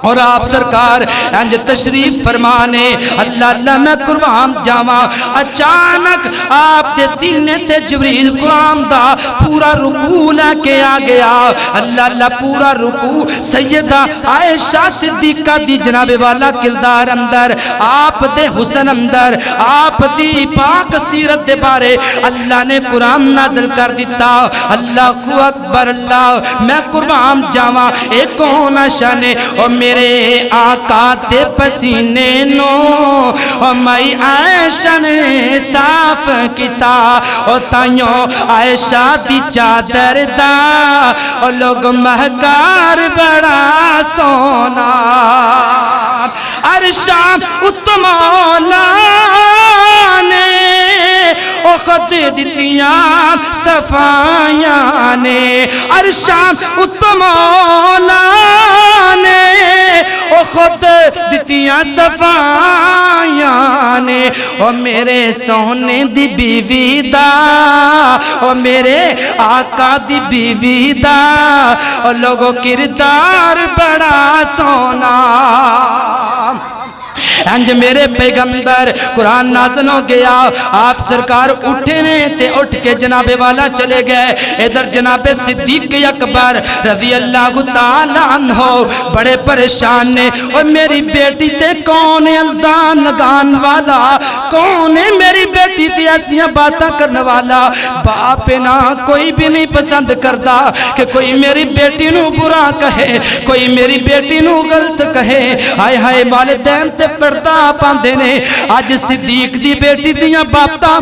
اور آپ سرکار انج تشریف فرمانے اللہ اللہ میں قربان جاواں اچانک آپ دے سینے تے جبریل قرآن دا پورا رکوع لے کے آ گیا اللہ اللہ پورا رکوع سیدہ عائشہ صدیقہ دی جناب والا کردار اندر آپ دے حسن اندر آپ دی پاک سیرت دے بارے اللہ نے قرآن نازل کر دیتا اللہ اکبر اللہ میں قربان جاواں ایک کون شانے اور میرے آقا دے پسینے نو او مائی عائشہ نے صاف کیتا او تائیوں عائشہ دی چادر دا او لوگ مہکار بڑا سونا عرشاں اتمولا نے او خود دیتیاں صفایاں نے عرشاں اتمولا نے او خود دیتیاں صفایاں نے او میرے سونے دی بیوی دا او میرے آقا دی بیوی دا او لوگوں کردار بڑا سونا انج میرے پیغمبر قرآن نازل ہو گیا آپ سرکار اٹھے نے تے اٹھ کے جناب والا چلے گئے ادھر جناب صدیق اکبر رضی اللہ تعالی عنہ بڑے پریشان نے اور میری بیٹی تے کون الزام لگان والا کون ہے میری بیٹی تے ایسیاں باتاں کرنے والا باپ نہ کوئی بھی نہیں پسند کرتا کہ کوئی میری بیٹی نو برا کہے کوئی میری بیٹی نو غلط کہے ہائے ہائے والدین تے پڑھتا پاندے نے آج صدیق دی بیٹی دیاں باپتا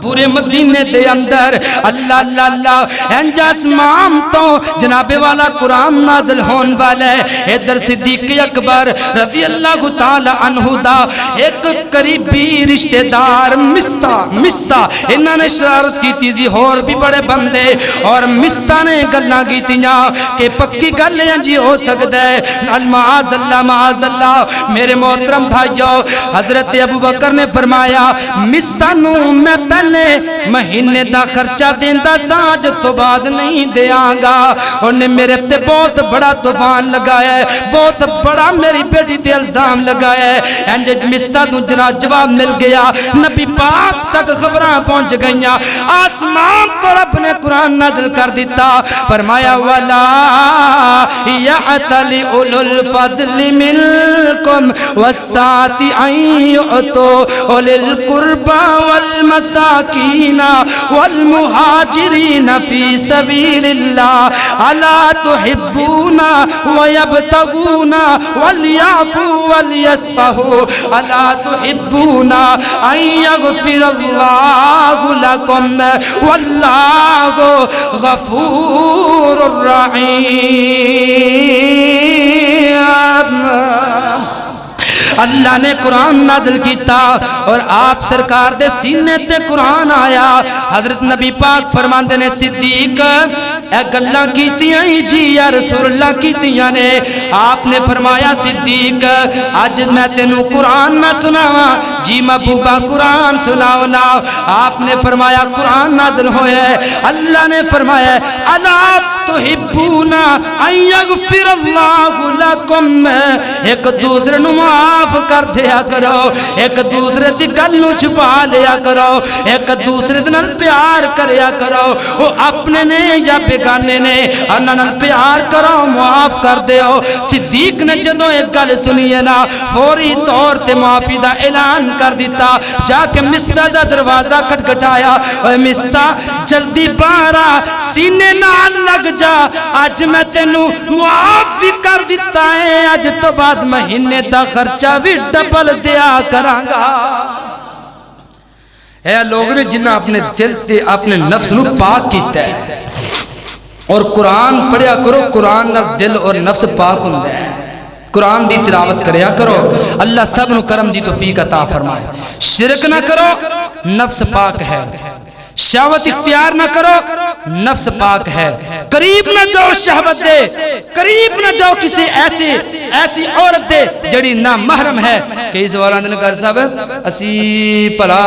پورے مدینے دے اندر اللہ اللہ اللہ انج اسمان تو جناب والا قرآن نازل ہون والا ہے ادھر صدیق اکبر رضی اللہ تعالی عنہ دا ایک قریبی رشتہ دار مستہ انہوں نے شرارت کی تیزی اور بھی بڑے بندے اور مستہ نے گلنا کی تیاں کہ پکی گلیں جی ہو سکتا ہے معاذ اللہ میرے محترم بھائیو حضرت ابو بکر نے فرمایا مستانو میں پہلے مہینے دا خرچہ دیندہ ساج تو بعد نہیں دیاں گا انہیں میرے تے بہت بڑا طوفان لگایا ہے بہت بڑا میری بیٹی تے الزام لگایا ہے انجد مستانو جواب مل گیا نبی پاک تک خبریں پہنچ گئیاں آسمان کو رب نے قرآن نازل کر دیتا فرمایا وَلَا يَعْتَلِ أُولُو الْفَضْلِ مِنْكُمْ وَالسَّعَةِ أَنْ يُؤْتُوا أُولِي الْقُرْبَى وَالْمَسَاكِينَ وَالْمُهَاجِرِينَ فِي سَبِيلِ اللَّهِ أَلَا تُحِبُّونَ وَيَبْتَغُونَ وَلْيَعْفُوا وَلْيَصْفَحُوا أَلَا تُحِبُّونَ أَنْ يَغْفِرَ اللَّهُ لَكُمْ وَاللَّهُ غَفُورٌ رَحِيمٌ اللہ نے قرآن نازل کیتا اور آپ سرکار دے سینے تے قرآن آیا حضرت نبی پاک فرماندے نے صدیق اے گلہ کیتیاں ہی جی یا رسول اللہ کیتیاں نے آپ نے فرمایا صدیق آج میں تینوں قرآن نہ سناواں جی محبوبہ قرآن سناونا آپ نے فرمایا قرآن نازل ہوئے اللہ نے فرمایا الا تحبون ان یغفر اللہ لکم ایک دوسرے نو معاف کر دیا کرو ایک دوسرے دی گل نو چھپا لیا کرو ایک دوسرے دے نال پیار کریا کرو وہ اپنے نے یا بیگانے نے انہاں نال پیار کرو معاف کر دیو صدیق نے جدوں ایک گل سنی ہے نا فوری طور تے معافی دا اعلان کر دیتا جا کے مستہ دا دروازہ کھٹکھٹایا اے مستہ جلدی بارا سینے نال لگ جا آج میں تینوں معاف بھی کر دیتا ہے آج تو بعد مہینے دا خرچہ بھی ڈبل دیا کرانگا اے لوگ نے جنہ اپنے دل تے اپنے نفس نو پاک کیتا ہے اور قرآن پڑھیا کرو قرآن نہ دل اور نفس پاک ہوندے ہیں قرآن دی تلاوت کریا کرو اللہ سب نو کرم دی توفیق عطا فرمائے شرک نہ کرو نفس پاک ہے شہوت اختیار نہ کرو نفس پاک ہے قریب نہ جاؤ شہوت دے قریب نہ جاؤ کسی ایسی عورت دے جڑی نہ محرم ہے کئی سوالان نے کہا صاحب اسی پلا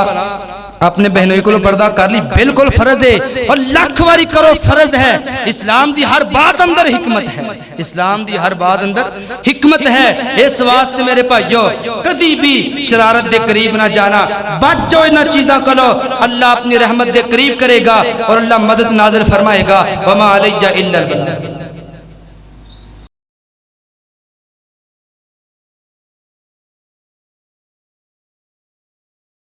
اپنے بہنوں کو پردہ کر لی بالکل فرض ہے اور لاکھ واری کرو فرض ہے اسلام دی ہر بات اندر حکمت ہے اسلام دی ہر بات اندر حکمت ہے اس واسطے میرے بھائیو کبھی بھی شرارت دے قریب نہ جانا بچ جاؤ انہاں چیزاں کرو اللہ اپنی رحمت دے قریب کرے گا اور اللہ مدد نازل فرمائے گا وما علیہ الا البلاغ